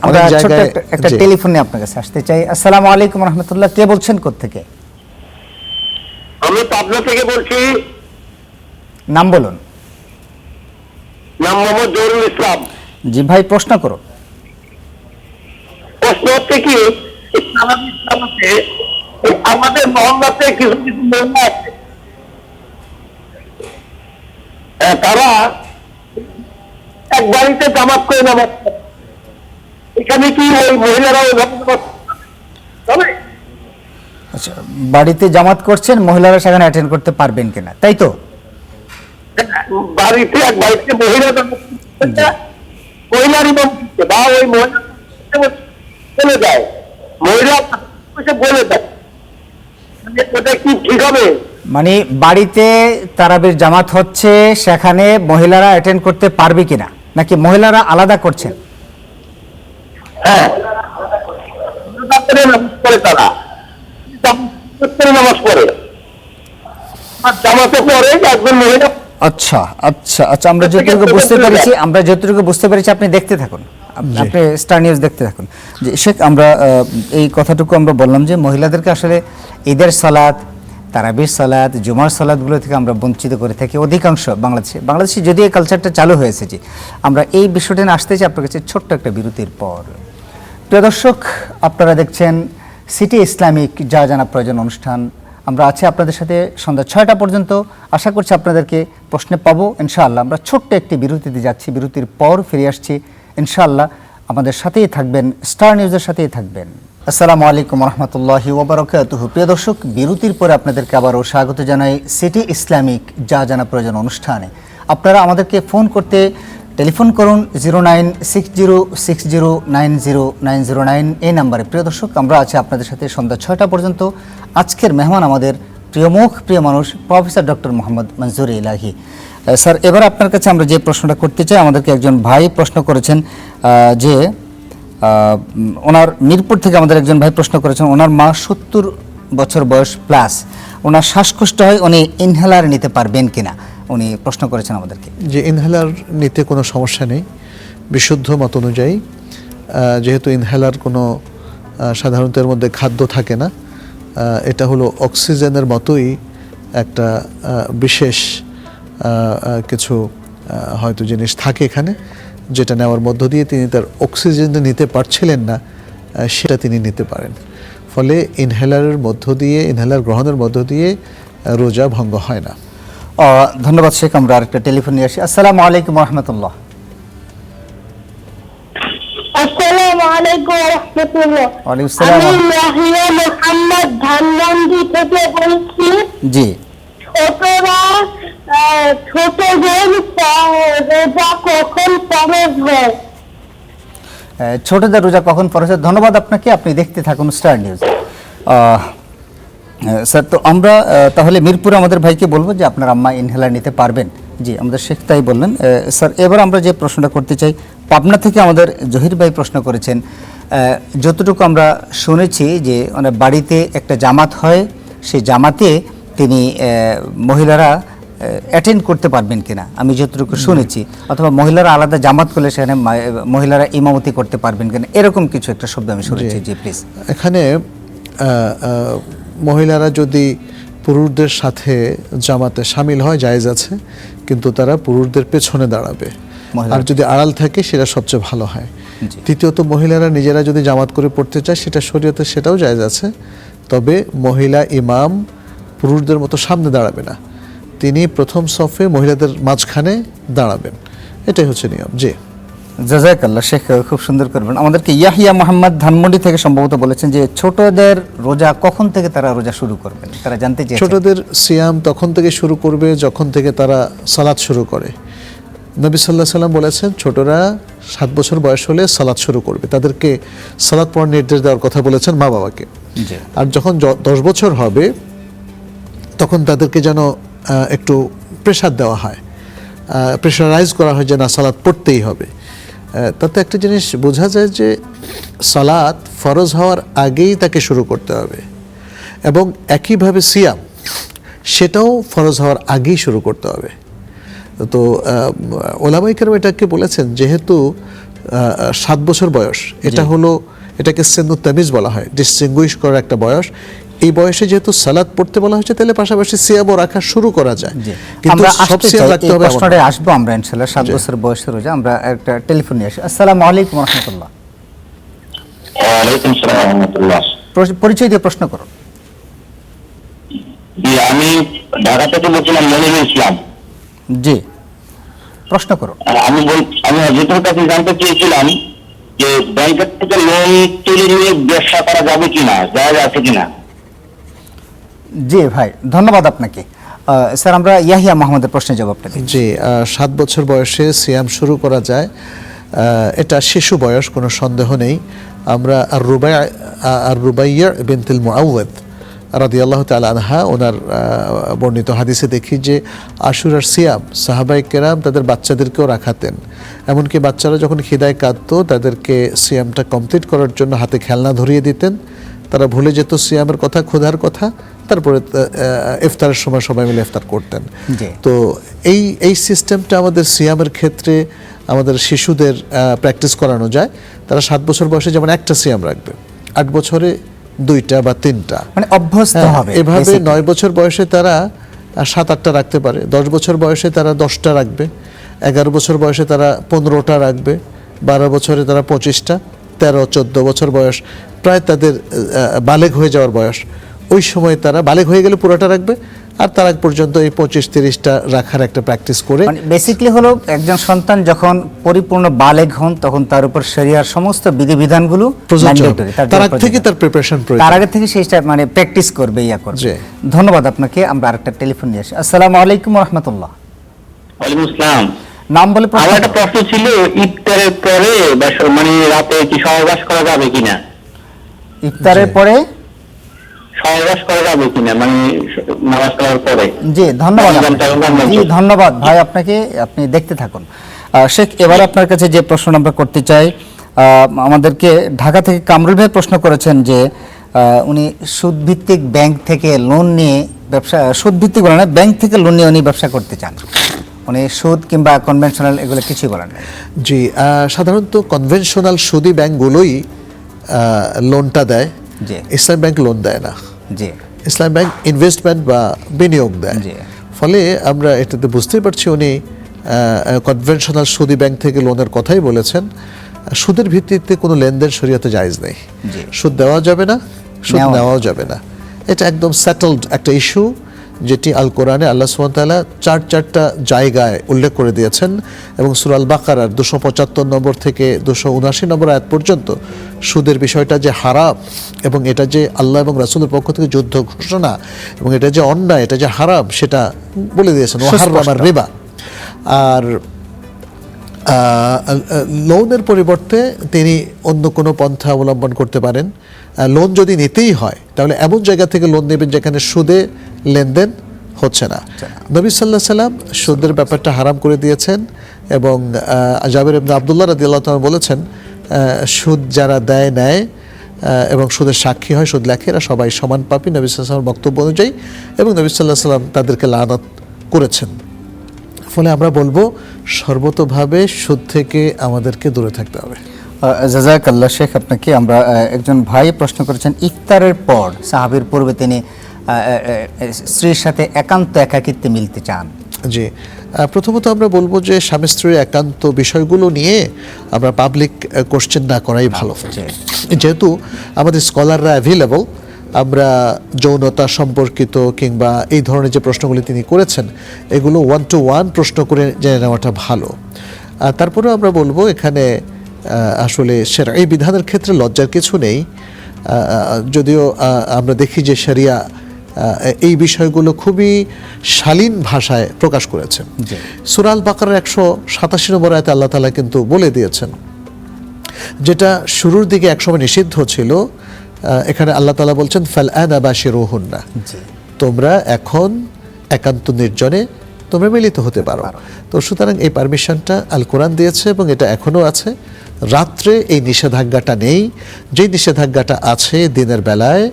আমরা ছোট্ট একটা টেলিফোন নিয়ে আপনার কাছে আসতে চাই। আসসালামু আলাইকুম রহমতুল্লাহ, কে বলছেন কোত্থেকে? আমি পাবনা থেকে বলছি। নাম বলুন। নাম মোহাম্মদ জহুরুল ইসলাম। জি ভাই, প্রশ্ন করুন। প্রশ্ন হচ্ছে কি, ইসলামে আমাদের মহল্লাতে কিছু কিছু মহিলা আছে, তারা এক বাড়িতে জামাত করে নামাজ পড়ে। এখানে কি ওই মহিলারা তবে আচ্ছা, বাড়িতে জামাত করছেন, মহিলারা সেখানে অ্যাটেন্ড করতে পারবেন কিনা, তাই তো? বাড়িতে এক বাড়িতে মহিলা মহিলার ইমাম বা ওই মহিলা বলে দেয়, মহিলা বলে দেয়, ওটা কি ঠিক হবে? মানে বাড়িতে তারাবির জামাত হচ্ছে, সেখানে মহিলারা অ্যাটেন্ড করতে পারবে কিনা, নাকি মহিলারা আলাদা করছেন? হ্যাঁ, নামাজ পড়ে, তারা নামাজ পড়ে, জামাতে পড়ে একজন মহিলা। আচ্ছা আচ্ছা আচ্ছা, আমরা যতটুকু বুঝতে পেরেছি, আপনি দেখতে থাকুন, আপনি স্টার নিউজ দেখতে থাকুন। যে শেখ, আমরা এই কথাটুকু আমরা বললাম যে মহিলাদেরকে আসলে ঈদের সালাত, তারাবির সালাত, জুমার সালাতগুলো থেকে আমরা বঞ্চিত করে থাকি অধিকাংশ বাংলাদেশে যদি এই কালচারটা চালু হয়েছে। যে আমরা এই বিষয়টা নিয়ে আসতে চাই আপনার কাছে ছোট্ট একটা বিরতির পর। প্রিয় দর্শক, আপনারা দেখছেন সিটি ইসলামিক যা জানা প্রয়োজন অনুষ্ঠান। আমরা আছি আপনাদের সাথে সন্ধ্যা 6টা পর্যন্ত। আশা করছি আপনাদেরকে প্রশ্নে পাবো ইনশাআল্লাহ। আমরা ছোট্ট একটি বিরতিতে যাচ্ছি, বিরতির পর ফিরে আসছি ইনশাআল্লাহ। আমাদের সাথেই থাকবেন, স্টার নিউজের সাথেই থাকবেন। আসসালামু আলাইকুম রহমতুল্লাহি ওবরাকাতুহু। প্রিয় দর্শক, বিরতির পরে আপনাদেরকে আবারও স্বাগত জানাই সিটি ইসলামিক যা জানা প্রয়োজন অনুষ্ঠানে। আপনারা আমাদেরকে ফোন করতে টেলিফোন করুন 096060900909 এই নাম্বারে। প্রিয় দর্শক, আমরা আছি আপনাদের সাথে সন্ধ্যা 6টা পর্যন্ত। আজকের মেহমান আমাদের প্রিয় মুখ, প্রিয় মানুষ, প্রফেসর ডক্টর মোহাম্মদ মনজুর ইলাহি। স্যার, এবার আপনার কাছে আমরা যে প্রশ্নটা করতে চাই, আমাদেরকে একজন ভাই প্রশ্ন করেছেন যে ওনার মিরপুর থেকে আমাদের একজন ভাই প্রশ্ন করেছেন, ওনার মা 70 বছর বয়স প্লাস, ওনার শ্বাসকষ্ট হয়, উনি ইনহেলার নিতে পারবেন কিনা, উনি প্রশ্ন করেছেন আমাদেরকে। যে ইনহেলার নিতে কোনো সমস্যা নেই বিশুদ্ধ মত অনুযায়ী, যেহেতু ইনহেলার কোনো সাধারণত এর মধ্যে খাদ্য থাকে না, এটা হলো অক্সিজেনের মতোই একটা বিশেষ কিছু হয়তো জিনিস থাকে এখানে, যেটা নেওয়ার মধ্য দিয়ে তিনি তার অক্সিজেন নিতে পারছিলেন না, সেটা তিনি নিতে পারেন। ফলে ইনহেলারের মধ্য দিয়ে, ইনহেলার গ্রহণের মধ্য দিয়ে রোজা ভঙ্গ হয় না। ধন্যবাদ শেখ। আমরা আরেকটা টেলিফোন নিয়ে আসি। আসসালামু আলাইকুম রহমতুল্লাহ। আসসালামু আলাইকুম রাহমাতুল্লাহ। ওয়ালাইকুম আসসালাম। আমি ইয়াহিয়া মুহাম্মদ ধানমন্ডি থেকে বলছি। জি, ছোট বোন রোজা কখন ফরজ হয়? ছোটদের রোজা কখন ফরজ হয়? ধন্যবাদ আপনাকে, আপনি দেখতে থাকুন স্টার নিউজ। স্যার, তো আমরা তাহলে মিরপুরে আমাদের ভাইকে বলবো যে আপনার আম্মা ইনহেলার নিতে পারবেন। জি, আমাদের শেখ তাই বললেন। স্যার, এবার আমরা যে প্রশ্নটা করতে চাই, পাবনা থেকে আমাদের জহির ভাই প্রশ্ন করেছেন, যতটুকু আমরা শুনেছি যে বাড়িতে একটা জামাত হয়, সেই জামাতে তিনি মহিলারা অ্যাটেন্ড করতে পারবেন কিনা, আমি যতটুকু শুনেছি, অথবা মহিলারা আলাদা জামাত করলে সেখানে মহিলারা ইমামতি করতে পারবেন কিনা, এরকম কিছু একটা শব্দ আমি শুনেছি। জি প্লিজ। এখানে মহিলারা যদি পুরুষদের সাথে জামাতে শামিল হয় জায়েজ আছে, কিন্তু তারা পুরুষদের পেছনে দাঁড়াবে, আর যদি আড়াল থাকে সেটা সবচেয়ে ভালো হয়। তৃতীয়ত, মহিলারা নিজেরা যদি জামাত করে পড়তে চায় সেটা শরীয়তে, সেটাও জায়েজ আছে, তবে মহিলা ইমাম পুরুষদের মতো সামনে দাঁড়াবে না, তিনি প্রথম সফে মহিলাদের মাঝখানে দাঁড়াবেন, এটাই হচ্ছে নিয়ম। জি, জাযাকাল্লাহ শেখ, খুব সুন্দর করবেন। আমাদেরকে ইয়াহিয়া মোহাম্মদ ধানমন্ডি থেকে সম্ভবত বলেছেন যে ছোটদের রোজা কখন থেকে তারা রোজা শুরু করবেন, তারা জানতে চেয়েছেন। ছোটদের সিয়াম তখন থেকে শুরু করবে যখন থেকে তারা সালাত শুরু করে। নবী সাল্লাল্লাহু আলাইহি সাল্লাম বলেছেন ছোটরা 7 বছর বয়স হলে সালাত শুরু করবে, তাদেরকে সালাত পড়ার নির্দেশ দেওয়ার কথা বলেছেন মা বাবাকে। আর যখন 10 বছর হবে তখন তাদেরকে যেন একটু প্রেশার দেওয়া হয়, প্রেশারাইজ করা হয় যে না, সালাত পড়তেই হবে। তাতে একটা জিনিস বোঝা যায় যে সালাত ফরজ হওয়ার আগেই তাকে শুরু করতে হবে, এবং একইভাবে সিয়াম সেটাও ফরজ হওয়ার আগেই শুরু করতে হবে। তো ওলামায়ে কেরাম এটাকে বলেছেন, যেহেতু 7 বছর বয়স, এটা হলো, এটাকে সিন্নুত তামিজ বলা হয়, ডিস্টিংগুইশ করার একটা বয়স। এই বয়সে যেহেতু সালাত পড়তে বলা হয়েছে, তাহলে পাশাপাশি সিয়ামও রাখা শুরু করা যায়, কিন্তু সব সিয়াম রাখতে হবে। প্রশ্নটা আসবো আমরা ইনশাআল্লাহ। 7 বছর বয়সের রোজা। আমরা একটা টেলিফোন নিয়ে আসি। আসসালামু আলাইকুম রাহমাতুল্লাহ। ওয়ালাইকুম আসসালাম ওয়া রাহমাতুল্লাহ। পরিচয় দিয়ে প্রশ্ন করুন। জি, আমি ঢাকা থেকে বলছিলাম, মনিরুল ইসলাম। জি, প্রশ্ন করুন। আমি হযরতের কাছে জানতে চেয়েছিলাম যে ব্যাংকের থেকে লোন তুলে নিয়ে ব্যবসা করা যাবে কিনা, জায়েজ আছে কিনা। জি ভাই, ধন্যবাদ আপনাকে। স্যার, আমরা ইয়াহিয়া মোহাম্মদের প্রশ্নের জবাবটা দিই। জি, 7 বছর বয়সে সিয়াম শুরু করা যায়, এটা শিশু বয়স, কোনো সন্দেহ নেই। আমরা আর রুবাইয়া বিনতুল মুআওয়াদ রাদিয়াল্লাহু তাআলা আনহা, ওনার বর্ণিত হাদিসে দেখি যে আশুরার সিয়াম সাহাবায়ে কেরাম তাদের বাচ্চাদেরকেও রাখাতেন, এমনকি বাচ্চারা যখন খিদায় কাঁদতো তাদেরকে সিয়ামটা কমপ্লিট করার জন্য হাতে খেলনা ধরিয়ে দিতেন, তারা ভুলে যেত সিয়ামের কথা, ক্ষুধার কথা, তারপরে ইফতারের সময় সবাই মিলে ইফতার করতেন। তো এই সিস্টেমটা আমাদের সিয়ামের ক্ষেত্রে আমাদের শিশুদের প্র্যাকটিস করানো যায়। তারা 7 বছর বয়সে যেমন একটা সিয়াম রাখবে, 8 বছরে 2টা বা 3টা, মানে অভ্যস্ত হবে। এভাবে 9 বছর বয়সে তারা 7-8টা রাখতে পারে, 10 বছর বয়সে তারা 10টা রাখবে, 11 বছর বয়সে তারা 15টা রাখবে, 12 বছরে তারা 25টা, 13-14 বছর বয়স প্রায় তাদের বালেগ হয়ে যাওয়ার বয়স, ওই সময় তারা বালেগ হয়ে গেলে পুরোটা রাখবে, আর তার আগ পর্যন্ত এই 25-30টা রাখার একটা প্র্যাকটিস করে মানে বেসিক্যালি হলো একজন সন্তান যখন পরিপূর্ণ বালেগ হন তখন তার উপর শরিয়ার সমস্ত বিধিবিধানগুলো প্রযোজ্য হবে। mandatory, তার আগ জন্য থেকে প্রযোজ্য। তার প্রিপারেশন তার প্রয়োজন। আগে থেকে সেইটা মানে প্র্যাকটিস করবে করবে। জি। ধন্যবাদ আপনাকে। আমরা আরেকটা টেলিফোন নিয়ে আসি। আসসালামু আলাইকুম ওয়া রাহমাতুল্লাহ। ওয়ালাইকুম আসসালাম। নাম বলে প্রশ্ন আমার একটা করুন। প্রশ্ন ছিল, ইফতারের পরে বা মানে রাতে কি সহবাস করা যাবে কিনা? ইফতারের জি। পরে সহবাস করা যাবে কিনা মানে নামাজ পড়ার পরে? জি ধন্যবাদ রমজান আপনাকে। রমজান জি ধন্যবাদ ভাই আপনাকে, আপনি দেখতে থাকুন। শেখ, এবার আপনার কাছে যে প্রশ্ন আমরা করতে চাই, আমাদেরকে ঢাকা থেকে কামরুল ভাই প্রশ্ন করেছেন যে উনি সুদভিত্তিক ব্যাংক থেকে লোন নিয়ে ব্যবসা, সুদভিত্তিক বলে না, ব্যাংক থেকে লোন নিয়ে উনি ব্যবসা করতে চান। উনি সুদ কিংবা কনভেনশনাল এগুলো কিছুই বলেন না। জি, সাধারণত কনভেনশনাল সুদী ব্যাংকগুলোই লোনটা দেয়। জি। ইসলাম ব্যাংক লোন দেয় না। জি ইসলাম ব্যাংক ইনভেস্টমেন্ট বা বিনিয়োগ দেয়। জি। ফলে আমরা এটাতে বুঝতেই পারছি উনি কনভেনশনাল সুদী ব্যাংক থেকে লোনের কথাই বলেছেন। সুদের ভিত্তিতে কোনো লেনদেন শরীয়তে জায়েজ নেই। জি। সুদ দেওয়া যাবে না, সুদ নেওয়া নেওয়াও যাবে না। এটা একদম সেটেলড একটা ইস্যু, যেটি আল কোরআনে আল্লাহ সুবহানাহু ওয়া তাআলা চারটা জায়গায় উল্লেখ করে দিয়েছেন এবং সূরা আল বাকারার 275 নম্বর থেকে 279 নম্বর আয়াত পর্যন্ত সুদের বিষয়টা যে হারাম এবং এটা যে আল্লাহ এবং রাসূলের পক্ষ থেকে যুদ্ধ ঘোষণা এবং এটা যে অন্যায়, এটা যে হারাম, সেটা বলে দিয়েছেন। ওয়া হাররামার রিবা। আর লোনের পরিবর্তে তিনি অন্য কোনো পন্থা অবলম্বন করতে পারেন। লোন যদি নিতেই হয় তাহলে এমন জায়গা থেকে লোন নেবেন যেখানে সুদে লেনদেন হচ্ছে না। নবী সাল্লাল্লাহু আলাইহি সাল্লাম সুদের ব্যাপারটা হারাম করে দিয়েছেন এবং জাবের ইবনে আব্দুল্লাহ রাদিয়াল্লাহু তাআলা বলেছেন, সুদ যারা দেয় নেয় এবং সুদের সাক্ষী হয়, সুদ লেখে, এরা সবাই সমান পাপী নবী সাল্লাল্লাহু আলাইহি সাল্লামের বক্তব্য অনুযায়ী, এবং নবী সাল্লাল্লাহু আলাইহি সাল্লাম তাদেরকে লানত করেছেন। ফলে আমরা বলবো সর্বতোভাবে সুদ থেকে আমাদেরকে দূরে থাকতে হবে। জাযাকাল্লাহ শেখ আপনাকে। আমরা একজন ভাই প্রশ্ন করেছেন, ইফতারের পর সাহাবীর পূর্বে তিনি স্ত্রীর সাথে একান্ত একাকিত্বে মিলতে চান। জি, প্রথমত আমরা বলবো যে স্বামী স্ত্রীর একান্ত বিষয়গুলো নিয়ে আমরা পাবলিক কোশ্চেন না করাই ভালো। যেহেতু আমাদের স্কলাররা অ্যাভেলেবল, আমরা যৌনতা সম্পর্কিত কিংবা এই ধরনের যে প্রশ্নগুলি তিনি করেছেন এগুলো 1-to-1 প্রশ্ন করে জেনে নেওয়াটা ভালো। তারপরেও আমরা বলবো এখানে আসলে শরঈ বিধানের ক্ষেত্রে লজ্জার কিছু নেই, যদিও আমরা দেখি যে শরিয়া এই বিষয়গুলো খুবই শালীন ভাষায় প্রকাশ করেছেন। সূরা আল বাকারার 187 নম্বর আয়াতে আল্লাহ তাআলা কিন্তু বলে দিয়েছেন, যেটা শুরুর দিকে একসময় নিষিদ্ধ ছিল, এখানে আল্লাহ তাআলা বলছেন ফালআনা বাশিরুহুন্না, তোমরা এখন একান্ত নির্জনে তোমরা মিলিত হতে পারো। তো সুতরাং এই পারমিশনটা আল কোরআন দিয়েছে এবং এটা এখনো আছে। রাত্রে এই নিষেধাজ্ঞাটা নেই, যেই নিষেধাজ্ঞাটা আছে দিনের বেলায়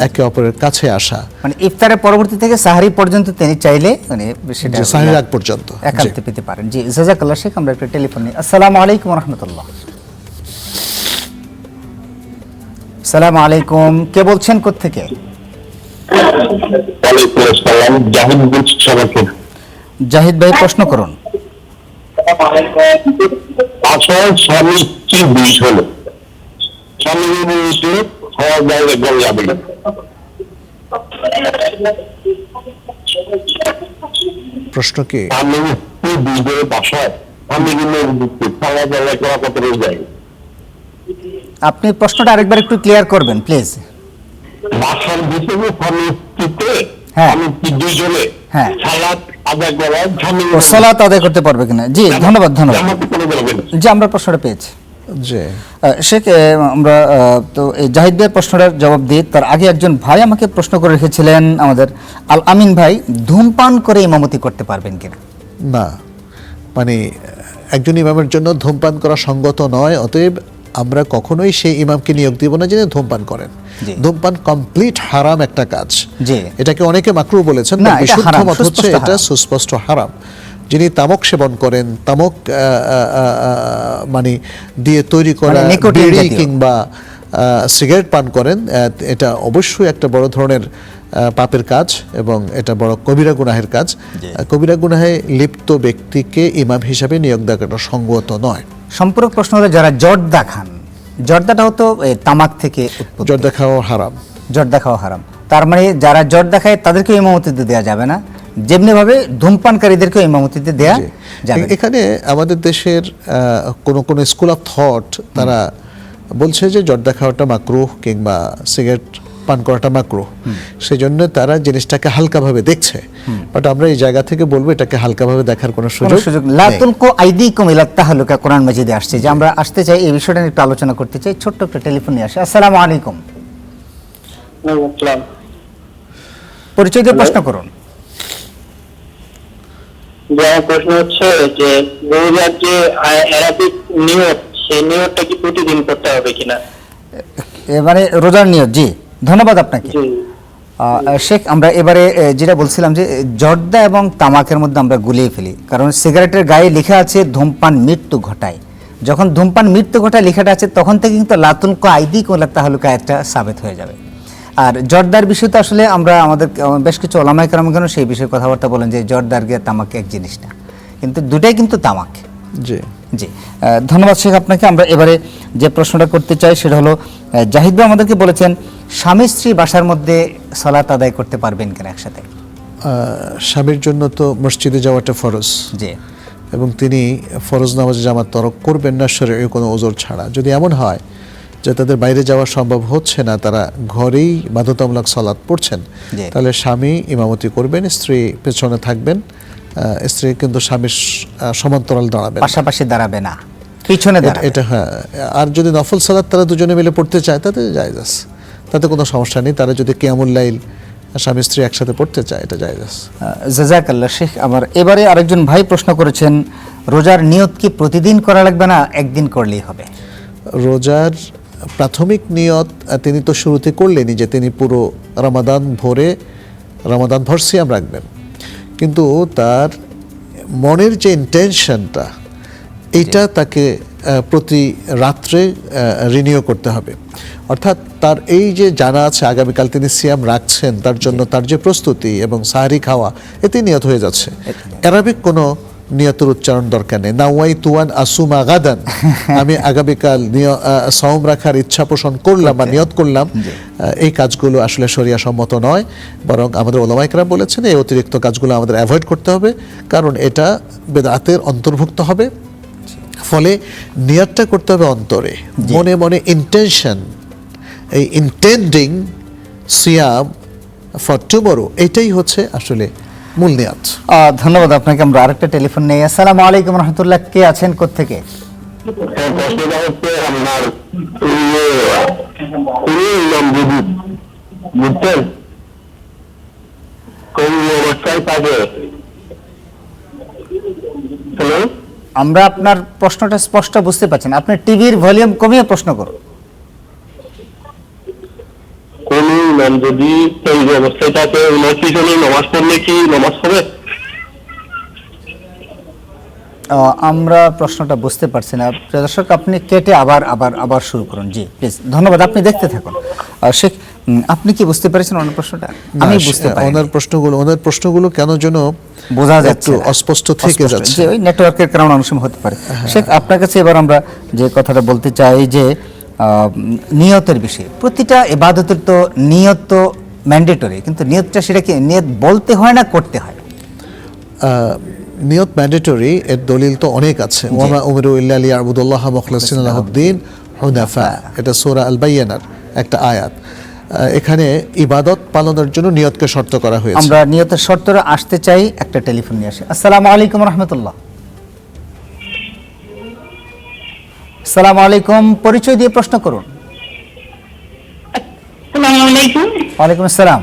একে অপরের কাছে আসা, মানে ইফতারের পরবর্তী থেকে সাহারি পর্যন্ত তিনি চাইলে মানে সেটা সাহির আগ পর্যন্ত একান্তে পেতে পারেন। জি জাযাকাল্লাহ শেখ। আমরা একটা টেলিফোন নিই। আসসালামু আলাইকুম ওয়া রাহমাতুল্লাহ। আসসালামু আলাইকুম, কে বলছেন কোত্থেকে? ওয়ালাইকুম আসসালাম, জাহিদ বলছি সবাইকে। জাহিদ ভাই প্রশ্ন করুন। আসল স্বামী কি বিষ হলো, স্বামী বিষয়ে খাওয়া যায় একদম যাবে না। প্রশ্ন কি? স্বামী কি বিষ ধরে বাসায় স্বামী কিন্তু খাওয়া দাওয়া করা কত রোজ যায়? আপনি প্রশ্নটা আরেকবার একটু ক্লিয়ার করবেন প্লিজ। বাসার ভিতরে স্বামী স্ত্রীতে হ্যাঁ। আমি কি দুইজনে হ্যাঁ। সালাত আদায় করা স্বামী ও সালাত আদায় করতে পারবে কিনা? জি ধন্যবাদ ধন্যবাদ। আমাকে কোনো বলবেন না। জি আমরা প্রশ্নটা পেয়েছি। যে শেখ, আমরা তো এই জাহিদ ভাইয়ের প্রশ্নটার জবাব দিই তার আগে একজন ভাই আমাকে প্রশ্ন করে রেখেছিলেন, আমাদের আল আমিন ভাই, ধূমপান করে ইমামতি করতে পারবেন কিনা? না, মানে একজন ইমামের জন্য ধূমপান করা সঙ্গত নয়, অতএব আমরা কখনোই সেই ইমামকে নিয়োগ দিব না যিনি ধূমপান করেন। জি। ধূমপান কমপ্লিট হারাম একটা কাজ। জি। এটাকে অনেকে মাকরুহ বলেছেন, না, না, এটা বিশুদ্ধ হারাম, মত হচ্ছে সুস্পষ্ট এটা হারাম। সুস্পষ্ট হারাম। যিনি তামাক সেবন করেন, তামাক মানে দিয়ে তৈরি করা মানে নিকোটিন বিড়ি জাতীয়। কিংবা সিগারেট পান করেন, এটা অবশ্যই একটা বড় ধরনের পাপের কাজ এবং এটা বড় কবিরা গুনাহের কাজ। কবিরা গুনাহে লিপ্ত ব্যক্তিকে ইমাম হিসাবে নিয়োগ দেওয়াটা সঙ্গত নয়। সম্পূরক প্রশ্ন হলো, যারা জর্দা খান, জর্দাটাও তো তামাক থেকে উৎপত্তি, জর্দা খাওয়া হারাম। জর্দা খাওয়া হারাম, তার মানে যারা জট দেখায় তাদেরকেও ইমামতিতে দেওয়া যাবে না, যেমনিভাবে ধূমপানকারীদেরকেও ইমামতিতে দেওয়া জি। যাবে না। এখানে আমাদের দেশের কোন স্কুল অফ থট তারা বলছে যে জর্দা খাওয়াটা মাকরুহ কিংবা সিগারেট পান করাটা মাকরুহ, সেজন্য তারা জিনিসটাকে হালকাভাবে দেখছে। বাট আমরা এই জায়গা থেকে বলবো এটাকে হালকাভাবে দেখার কোনো সুযোগ লা নেই। তুলকু আইদিকুম ইলা তাহলুকা কোরআন মাজিদে আসছে, যে আমরা আসতে চাই এই বিষয়টা নিয়ে একটু আলোচনা করতে চাই। ছোট্ট একটা টেলিফোন নিয়ে আসে। আসসালামু আলাইকুম, পরিচয় দিয়ে প্রশ্ন করুন। যে আমার প্রশ্ন হচ্ছে যে রোজার যে অ্যারাবিক নিয়ত, সেই নিয়তটা কি প্রতিদিন করতে হবে কিনা? এবারে রোজার নিয়ত। জি, ধন্যবাদ আপনাকে। জি। শেখ, আমরা এবারে যেটা বলছিলাম যে জর্দা এবং তামাকের মধ্যে আমরা গুলিয়ে ফেলি, কারণ সিগারেটের গায়ে লেখা আছে ধূমপান মৃত্যু ঘটায়। যখন ধূমপান মৃত্যু ঘটায় লেখাটা আছে, তখন থেকে কিন্তু লাতুল কো আইদি কোলা তাহলুকা একটা সাবেত হয়ে যাবে। আর জর্দার বিষয়টা আসলে আমরা আমাদের বেশ কিছু ওলামায়ে কেরাম কেন সেই বিষয়ে কথাবার্তা বলেন যে জর্দার গে তামাক এক জিনিস না, কিন্তু দুটাই কিন্তু তামাক। জি। জি, ধন্যবাদ শেখ আপনাকে। আমরা এবারে যে প্রশ্নটা করতে চাই সেটা হলো, জাহিদ ভাই আমাদেরকে বলেছেন স্বামী স্ত্রী বাসার মধ্যে সালাত আদায় করতে পারবেন কিনা একসাথে? স্বামীর জন্য তো মসজিদে যাওয়াটা ফরজ, জি, এবং তিনি ফরজ নামাজে জামাত তরক করবেন না শরীয়র কোনো ওজর ছাড়া। যদি এমন হয় যে তাদের বাইরে যাওয়া সম্ভব হচ্ছে না, তারা ঘরেই বাধ্যতামূলক সালাত পড়ছেন, জি। তাহলে স্বামী ইমামতি করবেন, স্ত্রী পেছনে থাকবেন। স্ত্রী কিন্তু স্বামীর সমান্তরাল দাঁড়াবেন, পাশাপাশি দাঁড়াবে না, পিছনে দাঁড়াবে। এটা হ্যাঁ। আর যদি নফল সালাত তারা দুজনে মিলে পড়তে চায় তাতে জায়েজ আছে, তাতে কোনো সমস্যা নেই। তারা যদি কিয়ামুল লাইল স্বামী স্ত্রী একসাথে পড়তে চায়, এটা জায়েজ আছে। জাযাকাল্লাহ শেখ। আমার এবারে আরেকজন ভাই প্রশ্ন করেছেন, রোজার নিয়ত কি প্রতিদিন করা লাগবে না একদিন করলেই হবে? রোজার প্রাথমিক নিয়ত তিনি তো শুরুতে করলেনই যে তিনি পুরো রমাদান ভর সিয়াম রাখবেন, কিন্তু তার মনের যে ইন্টেনশনটা, এইটা তাকে প্রতি রাত্রে রিনিউ করতে হবে। অর্থাৎ তার এই যে জানা আছে আগামীকাল তিনি সিয়াম রাখছেন, তার জন্য তার যে প্রস্তুতি এবং সাহারি খাওয়া, এতে নিয়ত হয়ে যাচ্ছে। অ্যারাবিক কোনো নিয়তের উচ্চারণ দরকার নেই। নাওয়াই তুয়ান আসুমা গাদান, আমি আগামীকাল সাওম রাখার ইচ্ছা পোষণ করলাম বা নিয়ত করলাম, এই কাজগুলো আসলে শরিয়া সম্মত নয়। বরং আমাদের ওলামায়ে কেরাম বলেছেন এই অতিরিক্ত কাজগুলো আমাদের অ্যাভয়েড করতে হবে, কারণ এটা বেদাতের অন্তর্ভুক্ত হবে। ফলে নিয়তটা করতে হবে অন্তরে, মনে মনে ইন্টেনশন, এই ইন্টেন্ডিং সিয়াম ফর টুমরো, এটাই হচ্ছে আসলে মূল নিয়ত। ধন্যবাদ আপনাকে। আমরা আরেকটা টেলিফোন নেই। আসসালামু আলাইকুম রহমতুল্লাহ, কে আছেন কোত্থেকে? প্রশ্নটা হচ্ছে আপনার বুঝছেন কোন অবস্থায় থাকে? হ্যালো, আমরা আপনার প্রশ্নটা স্পষ্ট বুঝতে পারছেন, আপনি টিভির ভলিউম কমিয়ে প্রশ্ন করুন। কোন ইমাম যদি এই অবস্থায় থাকে, ওনার পিছনে নামাজ পড়লে কি নামাজ হবে? আমরা প্রশ্নটা বুঝতে পারছি না। প্রিয় দর্শক, আপনি কেটে আবার শুরু করুন। জি প্লিজ, ধন্যবাদ। আপনি দেখতে থাকুন। শেখ, আপনি কি বুঝতে পেরেছেন ওনার প্রশ্নটা? আমি বুঝতে পারি ওনার প্রশ্নগুলো কেন যেন বোঝা যাচ্ছে একটু না, অস্পষ্ট থেকে যাচ্ছে। যে ওই নেটওয়ার্কের কারণে অনেক সময় হতে পারে। শেখ, আপনার কাছে এবার আমরা যে কথাটা বলতে চাই যে নিয়তের বিষয়ে, প্রতিটা ইবাদতের তো নিয়ত তো ম্যান্ডেটরি, কিন্তু নিয়তটা সেটা কি নিয়ত বলতে হয় না করতে হয়? নিয়ত ম্যান্ডেটরি, এর দলিল তো অনেক আছে। ওয়ামা উমিরু ইল্লা লিয়াবুদুল্লাহ মুখলিসিনা লাহুদ্দিন হুনাফা, এটা সূরা আল বাইয়ানার একটা আয়াত। এখানে ইবাদত পালনের জন্য নিয়তকে শর্ত করা হয়েছে। আমরা নিয়তের শর্তরে আসতে চাই। একটা টেলিফোন নিয়ে আসি। আসসালামু আলাইকুম রহমতুল্লাহ। আসসালামু আলাইকুম, পরিচয় দিয়ে প্রশ্ন করুন। আসসালামু আলাইকুম, ওয়ালাইকুম আসসালাম।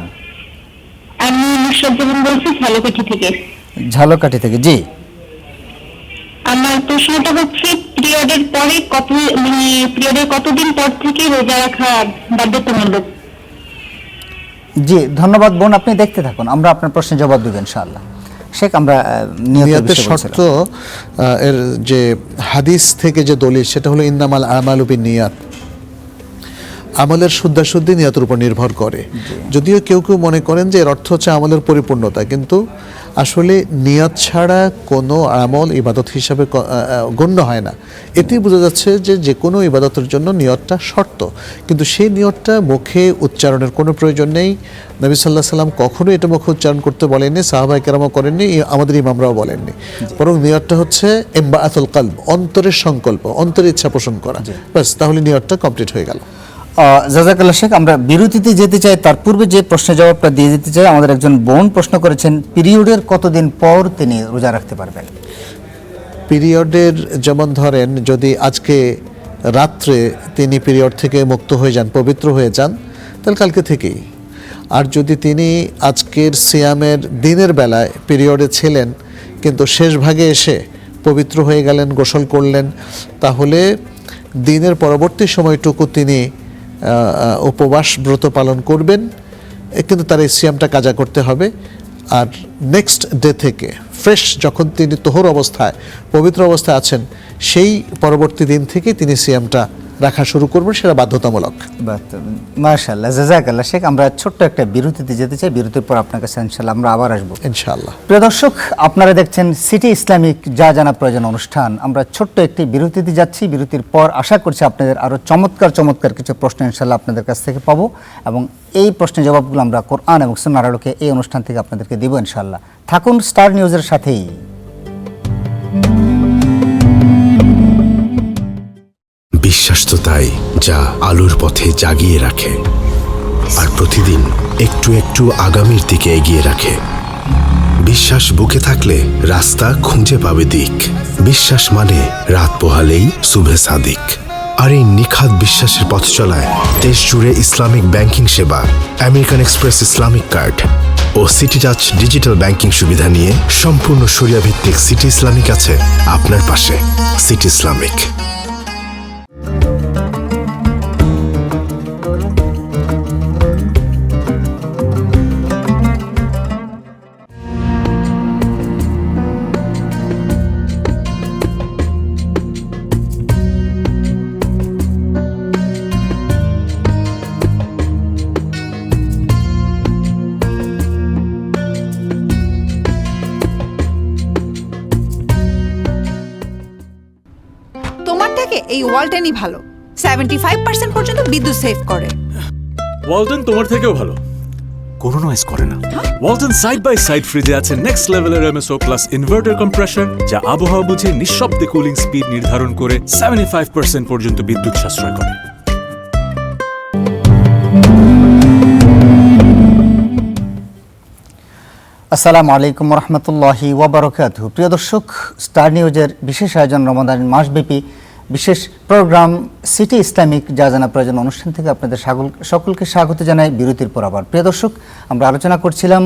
আমি নুসরাত জাহান বলছি ঝালকাঠি থেকে। ঝালকাঠি থেকে, জি। আমার প্রশ্নটা হচ্ছে পিরিয়ডের পরে পিরিয়ডের কতদিন পর থেকে রোজা রাখা বাধ্যতামূলক? জি, ধন্যবাদ বোন, আপনি দেখতে থাকুন, আমরা আপনার প্রশ্নের জবাব দেব ইনশাআল্লাহ। শেখ, আমরা নিয়তের শর্ত, এর যে হাদিস থেকে যে দলিল সেটা হলো ইন্নামাল আমালু বিন্নিয়াত। আমলের শুদ্ধাশুদ্ধি নিয়তের উপর নির্ভর করে। যদিও কেউ কেউ মনে করেন যে এর অর্থ হচ্ছে আমলের পরিপূর্ণতা, কিন্তু আসলে নিয়ত ছাড়া কোনো আমল ইবাদত হিসাবে গণ্য হয় না। এতেই বোঝা যাচ্ছে যে যে কোনো ইবাদতের জন্য নিয়তটা শর্ত, কিন্তু সেই নিয়তটা মুখে উচ্চারণের কোনো প্রয়োজন নেই। নবী সাল্লাল্লাহু আলাইহি সাল্লাম কখনো এটা মুখে উচ্চারণ করতে বলেননি, সাহাবায়ে কেরামও করেননি, আমাদের ইমামরাও বলেননি। বরং নিয়তটা হচ্ছে ইমবাআতুল কলব, অন্তরের সংকল্প, অন্তরের ইচ্ছা পোষণ করা, ব্যাস, তাহলে নিয়তটা কমপ্লিট হয়ে গেল। জাযাকাল্লাহ শেখ, আমরা বিরতিতে যেতে চাই, তার পূর্বে যে প্রশ্নের জবাবটা দিয়ে দিতে চাই। আমাদের একজন বোন প্রশ্ন করেছেন, পিরিয়ডের কতদিন পর তিনি রোজা রাখতে পারবেন? পিরিয়ডের যেমন ধরেন, যদি আজকে রাত্রে তিনি পিরিয়ড থেকে মুক্ত হয়ে যান, পবিত্র হয়ে যান, তাহলে কালকে থেকেই। আর যদি তিনি আজকের সিয়ামের দিনের বেলায় পিরিয়ডে ছিলেন কিন্তু শেষ ভাগে এসে পবিত্র হয়ে গেলেন, গোসল করলেন, তাহলে দিনের পরবর্তী সময়টুকু তিনি উপবাস ব্রত পালন করবেন, কিন্তু তার এই সিয়ামটা কাজা করতে হবে। আর নেক্সট ডে থেকে ফ্রেশ, যখন তিনি তোহর অবস্থায়, পবিত্র অবস্থায় আছেন, সেই পরবর্তী দিন থেকে তিনি সিয়ামটা রাখা শুরু করবেন, সেটা বাধ্যতামূলক। মাশাআল্লাহ, জাযাকাল্লাহ শেখ। আমরা ছোট্ট একটা বিরতিতে যেতে চাই, বিরতির পর আপনার কাছে ইনশাআল্লাহ আমরা আবার আসবো ইনশাআল্লাহ। প্রিয় দর্শক, আপনারা দেখছেন সিটি ইসলামিক যা জানা প্রয়োজন অনুষ্ঠান। আমরা ছোট্ট একটি বিরতিতে যাচ্ছি, বিরতির পর আশা করছি আপনাদের আরও চমৎকার চমৎকার কিছু প্রশ্ন ইনশাআল্লাহ আপনাদের কাছ থেকে পাবো, এবং এই প্রশ্নের জবাবগুলো আমরা কোরআন এবং সুন্নাহর আলোকে এই অনুষ্ঠান থেকে আপনাদেরকে দেবো ইনশাআল্লাহ। থাকুন স্টার নিউজের সাথেই। বিশ্বাস তো তাই যা আলোর পথে জাগিয়ে রাখে, আর প্রতিদিন একটু একটু আগামীর দিকে এগিয়ে রাখে। বিশ্বাস বুকে থাকলে রাস্তা খুঁজে পাবে দিক। বিশ্বাস মানে রাত পোহালেই সুবহে সাদিক। আর এই নিখাদ বিশ্বাসের পথ চলায় দেশ জুড়ে ইসলামিক ব্যাংকিং সেবা, আমেরিকান এক্সপ্রেস ইসলামিক কার্ড ও সিটি টাচ ডিজিটাল ব্যাংকিং সুবিধা নিয়ে সম্পূর্ণ শরিয়া ভিত্তিক সিটি ইসলামিক আছে আপনার পাশে। City Islamic. তোমার থেকে এই ওয়ালটনই ভালো, 75% পর্যন্ত বিদ্যুৎ সেভ করে। ওয়ালটন তোমার থেকেও ভালো, কোনো নয়েজ করে না। ওয়ালটন সাইড বাই সাইড ফ্রিজে আছে নেক্সট লেভেলের এমএসও প্লাস ইনভার্টার কম্প্রেসর, যা আবহাওয়া বুঝে নিঃশব্দে কুলিং স্পিড নির্ধারণ করে 75% পর্যন্ত বিদ্যুৎ সাশ্রয় করে। আসসালামু আলাইকুম রহমতুল্লাহি ওয়াবারাকাতুহু। প্রিয় দর্শক, স্টার নিউজের বিশেষ আয়োজন রমাদান মাসব্যাপী বিশেষ প্রোগ্রাম সিটি ইসলামিক যা জানা প্রয়োজন অনুষ্ঠান থেকে আপনাদের সকলকে স্বাগত জানাই। বিরতির পর আবার প্রিয় দর্শক, আমরা আলোচনা করছিলাম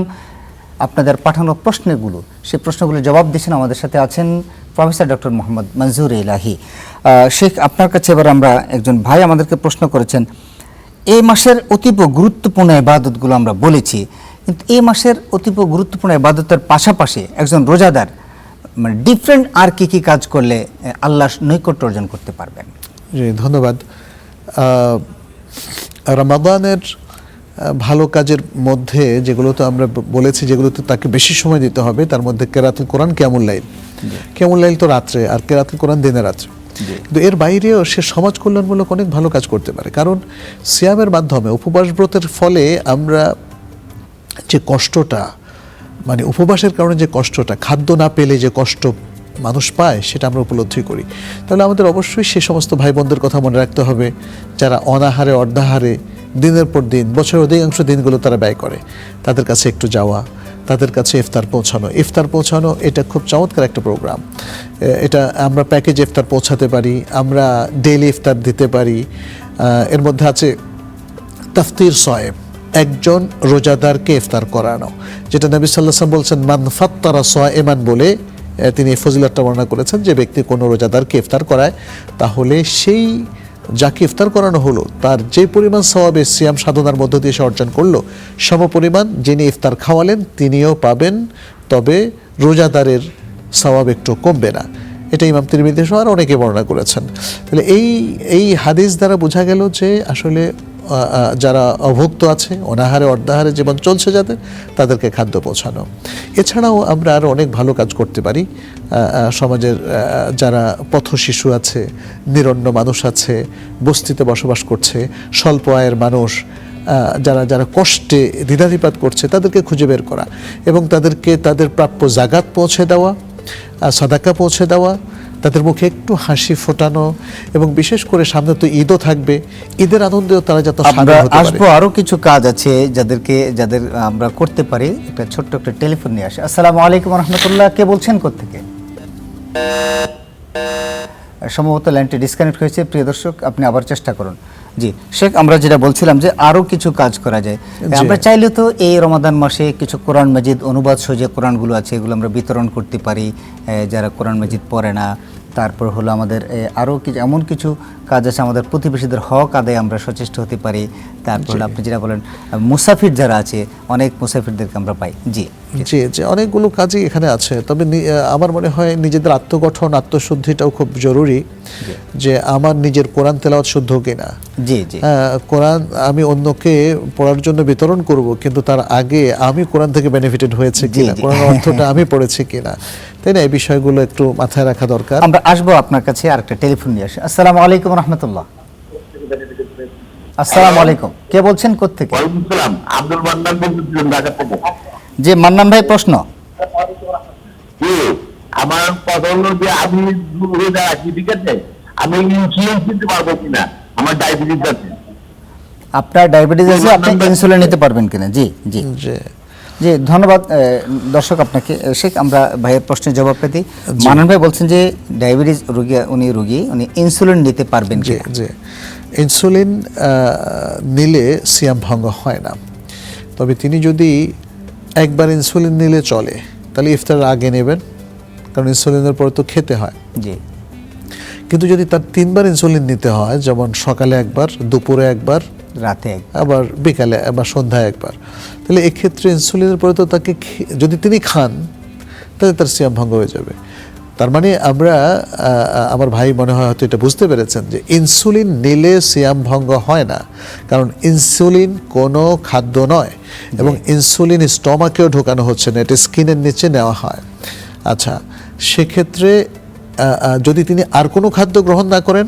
আপনাদের পাঠানো প্রশ্নগুলো। সেই প্রশ্নগুলোর জবাব দিচ্ছেন, আমাদের সাথে আছেন প্রফেসর ডক্টর মোহাম্মদ মনজুর ইলাহি। শেখ, আপনার কাছে এবার আমরা একজন ভাই আমাদেরকে প্রশ্ন করেছেন, এই মাসের অতীব গুরুত্বপূর্ণ ইবাদতগুলো আমরা বলেছি, কিন্তু এই মাসের অতীব গুরুত্বপূর্ণ ইবাদতের পাশাপাশি একজন রোজাদার মানে ডিফারেন্ট আর কি কি কাজ করলে আল্লাহর নৈকট্য অর্জন করতে পারবেন? জি, ধন্যবাদ। রমাদানের ভালো কাজের মধ্যে যেগুলো তো আমরা বলেছি, যেগুলোতে তাকে বেশি সময় দিতে হবে, তার মধ্যে কেরাতুল কোরআন, কিয়ামুল লাইল। কিয়ামুল লাইল তো রাত্রে, আর কেরাতুল কোরআন দিনে রাত্রে। কিন্তু এর বাইরেও সে সমাজ কল্যাণমূলক অনেক ভালো কাজ করতে পারে, কারণ সিয়ামের মাধ্যমে, উপবাস ব্রতের ফলে আমরা যে কষ্টটা, মানে উপবাসের কারণে যে কষ্টটা, খাদ্য না পেলে যে কষ্ট মানুষ পায়, সেটা আমরা উপলব্ধি করি। তাহলে আমাদের অবশ্যই সে সমস্ত ভাই বোনদের কথা মনে রাখতে হবে যারা অনাহারে, অর্ধাহারে দিনের পর দিন, বছরের অধিকাংশ দিনগুলো তারা ব্যয় করে। তাদের কাছে একটু যাওয়া, তাদের কাছে ইফতার পৌঁছানো এটা খুব চমৎকার একটা প্রোগ্রাম। এটা আমরা প্যাকেজ ইফতার পৌঁছাতে পারি, আমরা ডেইলি ইফতার দিতে পারি। এর মধ্যে আছে তাফতির সায়েম, একজন রোজাদারকে ইফতার করানো, যেটা নবী সাল্লাল্লাহু আলাইহি ওয়াসাল্লাম বলছেন মান ফাত্তারা সায়েমান বলে তিনি ফজিলতটা বর্ণনা করেছেন, যে ব্যক্তি কোনো রোজাদারকে ইফতার করায়, তাহলে সেই যাকে ইফতার করানো হলো তার যে পরিমাণ সওয়াবে সিয়াম সাধনার মধ্য দিয়ে সে অর্জন করলো, সমপরিমাণ যিনি ইফতার খাওয়ালেন তিনিও পাবেন, তবে রোজাদারের সওয়াব একটু কমবে না। এটা ইমাম তিরমিজি সহ আর অনেকে বর্ণনা করেছেন। তাহলে এই হাদিস দ্বারা বোঝা গেল যে আসলে যারা অভুক্ত আছে, অনাহারে অর্ধাহারে জীবন চলছে যাদের, তাদেরকে খাদ্য পৌঁছানো। এছাড়াও আমরা আরও অনেক ভালো কাজ করতে পারি। সমাজের যারা পথ শিশু আছে, নিরন্ন মানুষ আছে, বস্তিতে বসবাস করছে, স্বল্প আয়ের মানুষ, যারা যারা কষ্টে দ্বিধাধিপাত করছে, তাদেরকে খুঁজে বের করা এবং তাদেরকে তাদের প্রাপ্য জাকাত পৌঁছে দেওয়া, সাদাকা পৌঁছে দেওয়া, তাদের মুখে একটু হাসি ফোটানো, এবং বিশেষ করে সামনে তো ঈদও থাকবে, ঈদের আনন্দেও তারা যাতে আমরা সামিল হতে পারে। আসবো, আরো কিছু কাজ আছে যাদের আমরা করতে পারি। একটা ছোট্ট একটা টেলিফোন নিয়ে আসে। আসসালামু আলাইকুম রহমতুল্লাহ, কে বলছেন কোত্থেকে? সম্ভবত লাইনটি ডিসকানেক্ট হয়েছে। প্রিয় দর্শক, আপনি আবার চেষ্টা করুন। জি শেখ, আমরা যেটা বলছিলাম যে আরো কিছু কাজ করা যায়। আমরা চাইলে তো এই রমাদান মাসে কিছু কোরআন মাজিদ অনুবাদ সহ যে কোরআনগুলো আছে এগুলো আমরা বিতরণ করতে পারি যারা কোরআন মাজিদ পড়ে না। তারপর হলো আমাদের আরও কিছু এমন কিছু কাজ আছে, আমাদের প্রতিবেশীদের হক আদায় আমরা সচেষ্ট হতে পারি। তারপর হলো আপনি যেটা বলেন মুসাফির যারা আছে, অনেক মুসাফিরদেরকে আমরা পাই। জি জি জি, অনেকগুলো কাজই এখানে আছে। তবে আমার মনে হয় নিজেদের আত্মগঠন, আত্মশুদ্ধিটাও খুব জরুরি, যে আমার নিজের কোরআন তেলাওয়াত শুদ্ধ কিনা। জি জি, কোরআন আমি অন্যকে পড়ার জন্য বিতরণ করব, কিন্তু তার আগে আমি কোরআন থেকে বেনিফিটেড হয়েছে কিনা, কোরআনের অর্থটা আমি পড়েছি কিনা, তাই না? এই বিষয়গুলো একটু মাথায় রাখা দরকার। আমরা আসবো আপনার কাছে, আরেকটা টেলিফোন নিয়ে আসি। আসসালামু আলাইকুম রহমতুল্লাহ। আসসালামু আলাইকুম, কে বলছেন কোত্থেকে? ওয়ালাইকুম আসসালাম, আব্দুল মান্নান বলছিলাম ঢাকা থেকে। জি মান্নান ভাই, প্রশ্ন। আমার কথা হলো যে আমি রোজা রাখি, ঠিক আছে, আমি ইনসুলিন নিতে পারবো কিনা, আমার ডায়াবেটিস আছে। আপনার ডায়াবেটিস আছে, আপনি ইনসুলিন নিতে পারবেন কিনা? জি জি জি জি, ধন্যবাদ দর্শক আপনাকে। শেখ, আমরা ভাইয়ের প্রশ্নের জবাব পেতে, মান্নান ভাই বলছেন যে ডায়াবেটিস রোগী উনি ইনসুলিন নিতে পারবেন জি কিনা? জি, ইনসুলিন নিলে সিয়াম ভঙ্গ হয় না। তবে তিনি যদি একবার ইনসুলিন নিলে চলে, তাহলে ইফতারের আগে নেবেন, কারণ ইনসুলিনের পরে তো খেতে হয়। জি, কিন্তু যদি তার 3বার ইনসুলিন নিতে হয়, যেমন সকালে একবার, দুপুরে একবার, রাতে আবার বিকালে আবার সন্ধ্যায় একবার, তাহলে এক্ষেত্রে ইনসুলিনের পরে তো তাকে যদি তিনি খান, তাহলে তার সিয়াম ভঙ্গ হয়ে যাবে। তার মানে আমরা আমার ভাই মনে হয় হয়তো এটা বুঝতে পেরেছেন যে ইনসুলিন নিলে সিয়াম ভঙ্গ হয় না, কারণ ইনসুলিন কোনো খাদ্য নয়, এবং ইনসুলিন স্টমাকেও ঢোকানো হচ্ছে না, এটা স্কিনের নিচে নেওয়া হয়। আচ্ছা, সেক্ষেত্রে যদি তিনি আর কোনো খাদ্য গ্রহণ না করেন,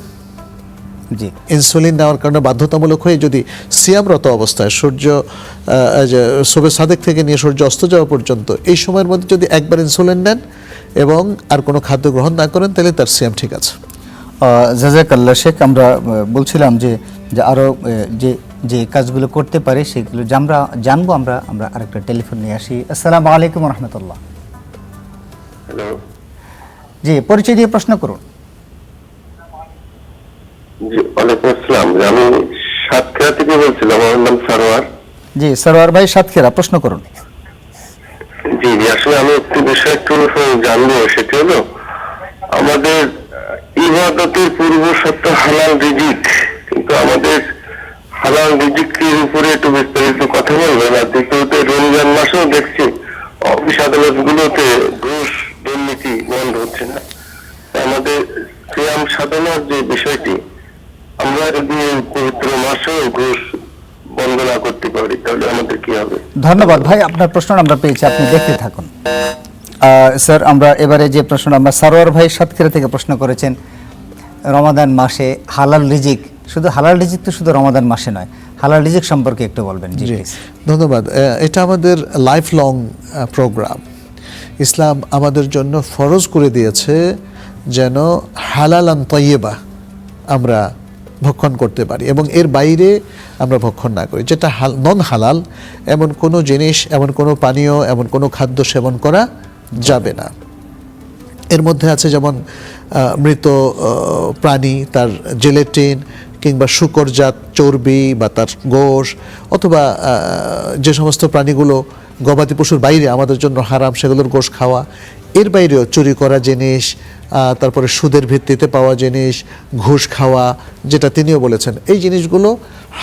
জি, ইনসুলিন নেওয়ার কারণে বাধ্যতামূলক হয়ে যদি সিয়ামরত অবস্থায় সুবে সাদেক থেকে নিয়ে সূর্য অস্ত যাওয়া পর্যন্ত এই সময়ের মধ্যে যদি একবার ইনসুলিন নেন এবং আর কোনো খাদ্য গ্রহণ না করেন, তাহলে তার সিয়াম ঠিক আছে। জাযাকাল্লাহ শেখ, আমরা বলছিলাম যে আরও যে কাজগুলো করতে পারে সেগুলো আমরা জানবো। আমরা আরেকটা টেলিফোন নিয়ে আসি। আসসালামু আলাইকুম রহমতুল্লাহ। হ্যালো, জি, পরিচয় দিয়ে প্রশ্ন করুন। জি ওয়ালাইকুম আসসালাম, আমি সাতক্ষীরা থেকে বলছিলাম, আমার নাম সারোয়ার। জি সরোয়ার ভাই, সাতক্ষীরা, প্রশ্ন করুন। জি জি, আসলে আমি একটু বিষয় একটু জানবো, সেটি হলো আমাদের ইবাদতের পূর্ব শর্ত হালাল রিজিক, কিন্তু আমাদের হালাল রিজিকের উপরে একটু বিস্তারিত কথা বলবেন। আর দ্বিতীয়ত, রমজান মাসেও দেখছি অফিস আদালত গুলোতে ঘুষ দুর্নীতি বন্ধ হচ্ছে না। আমাদের সিয়াম সাধনার যে বিষয়টি, আমরা যদি পবিত্র মাসেও ঘুষ বন্ধ না করতে পারি, তাহলে আমাদের কি হবে? ধন্যবাদ ভাই, আপনার প্রশ্ন আমরা পেয়েছি, আপনি দেখতে থাকুন। স্যার, আমরা এবারে যে প্রশ্ন, আমরা সারোয়ার ভাই সাতক্ষীরা থেকে প্রশ্ন করেছেন, রমাদান মাসে হালাল রিজিক, শুধু হালাল রিজিক তো শুধু রমাদান মাসে নয়, হালাল রিজিক সম্পর্কে একটু বলবেন। জি প্লিজ। ধন্যবাদ। এটা আমাদের লাইফ লং প্রোগ্রাম। ইসলাম আমাদের জন্য ফরজ করে দিয়েছে যেন হালালান তাইয়্যিবা আমরা ভক্ষণ করতে পারি, এবং এর বাইরে আমরা ভক্ষণ না করি। যেটা নন হালাল, এমন কোনো জিনিস, এমন কোনো পানীয়, এমন কোনো খাদ্য সেবন করা যাবে না। এর মধ্যে আছে যেমন মৃত প্রাণী, তার জেলেটিন কিংবা শুকরজাত চর্বি বা তার গোশ, অথবা যে সমস্ত প্রাণীগুলো গবাদি পশুর বাইরে আমাদের জন্য হারাম, সেগুলোর গোশ খাওয়া। এর বাইরেও চুরি করা জিনিস, তারপরে সুদের ভিত্তিতে পাওয়া জিনিস, ঘুষ খাওয়া, যেটা তিনিও বলেছেন, এই জিনিসগুলো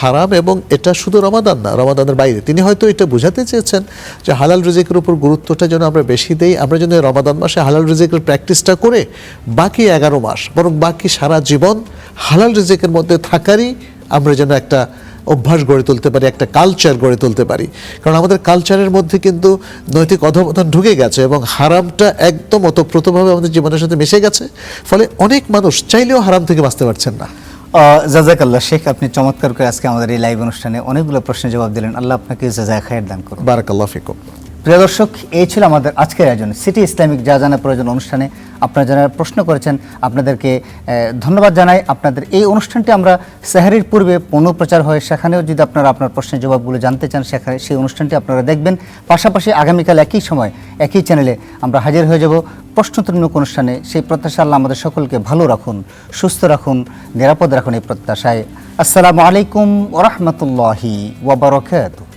হারাম। এবং এটা শুধু রমাদান না, রমাদানের বাইরে। তিনি হয়তো এটা বোঝাতে চেয়েছেন যে হালাল রিজিকের উপর গুরুত্বটা যেন আমরা বেশি দেই, আমরা যেন রমাদান মাসে হালাল রিজিকের প্র্যাকটিসটা করে বাকি 11 মাস, বরং বাকি সারা জীবন হালাল রিজিকের মধ্যে থাকারই আমরা যেন একটা অভ্যাস গড়ে তুলতে পারি, একটা কালচার গড়ে তুলতে পারি। কারণ আমাদের কালচারের মধ্যে কিন্তু নৈতিক অধঃপতন ঢুকে গেছে এবং হারামটা একদম ওতপ্রোতভাবে আমাদের জীবনের সাথে মিশে গেছে, ফলে অনেক মানুষ চাইলেও হারাম থেকে বাঁচতে পারছেন না। জাযাকাল্লাহ শেখ, আপনি চমৎকার করে আজকে আমাদের এই লাইভ অনুষ্ঠানে অনেকগুলো প্রশ্নের জবাব দিলেন। আল্লাহ আপনাকে জাযায়ে খায়ের দান করুন। বারাকাল্লাহ ফিকুম। প্রিয় দর্শক, এই ছিল আমাদের আজকের আয়োজন সিটি ইসলামিক যা জানা প্রয়োজন অনুষ্ঠানে। আপনারা যারা প্রশ্ন করেছেন আপনাদেরকে ধন্যবাদ জানাই। আপনাদের এই অনুষ্ঠানটি আমরা সেহরির পূর্বে পুনঃপ্রচার হয়, সেখানেও যদি আপনারা আপনার প্রশ্নের জবাবগুলো জানতে চান সেখানে সেই অনুষ্ঠানটি আপনারা দেখবেন। পাশাপাশি আগামীকাল একই সময় একই চ্যানেলে আমরা হাজির হয়ে যাব প্রশ্নোত্তরমূলক অনুষ্ঠানে। সেই প্রত্যাশা আল্লাহ আমাদের সকলকে ভালো রাখুন, সুস্থ রাখুন, নিরাপদ রাখুন এই প্রত্যাশায়। আসসালামু আলাইকুম ওয়া রাহমাতুল্লাহি ওয়া বারাকাতুহু।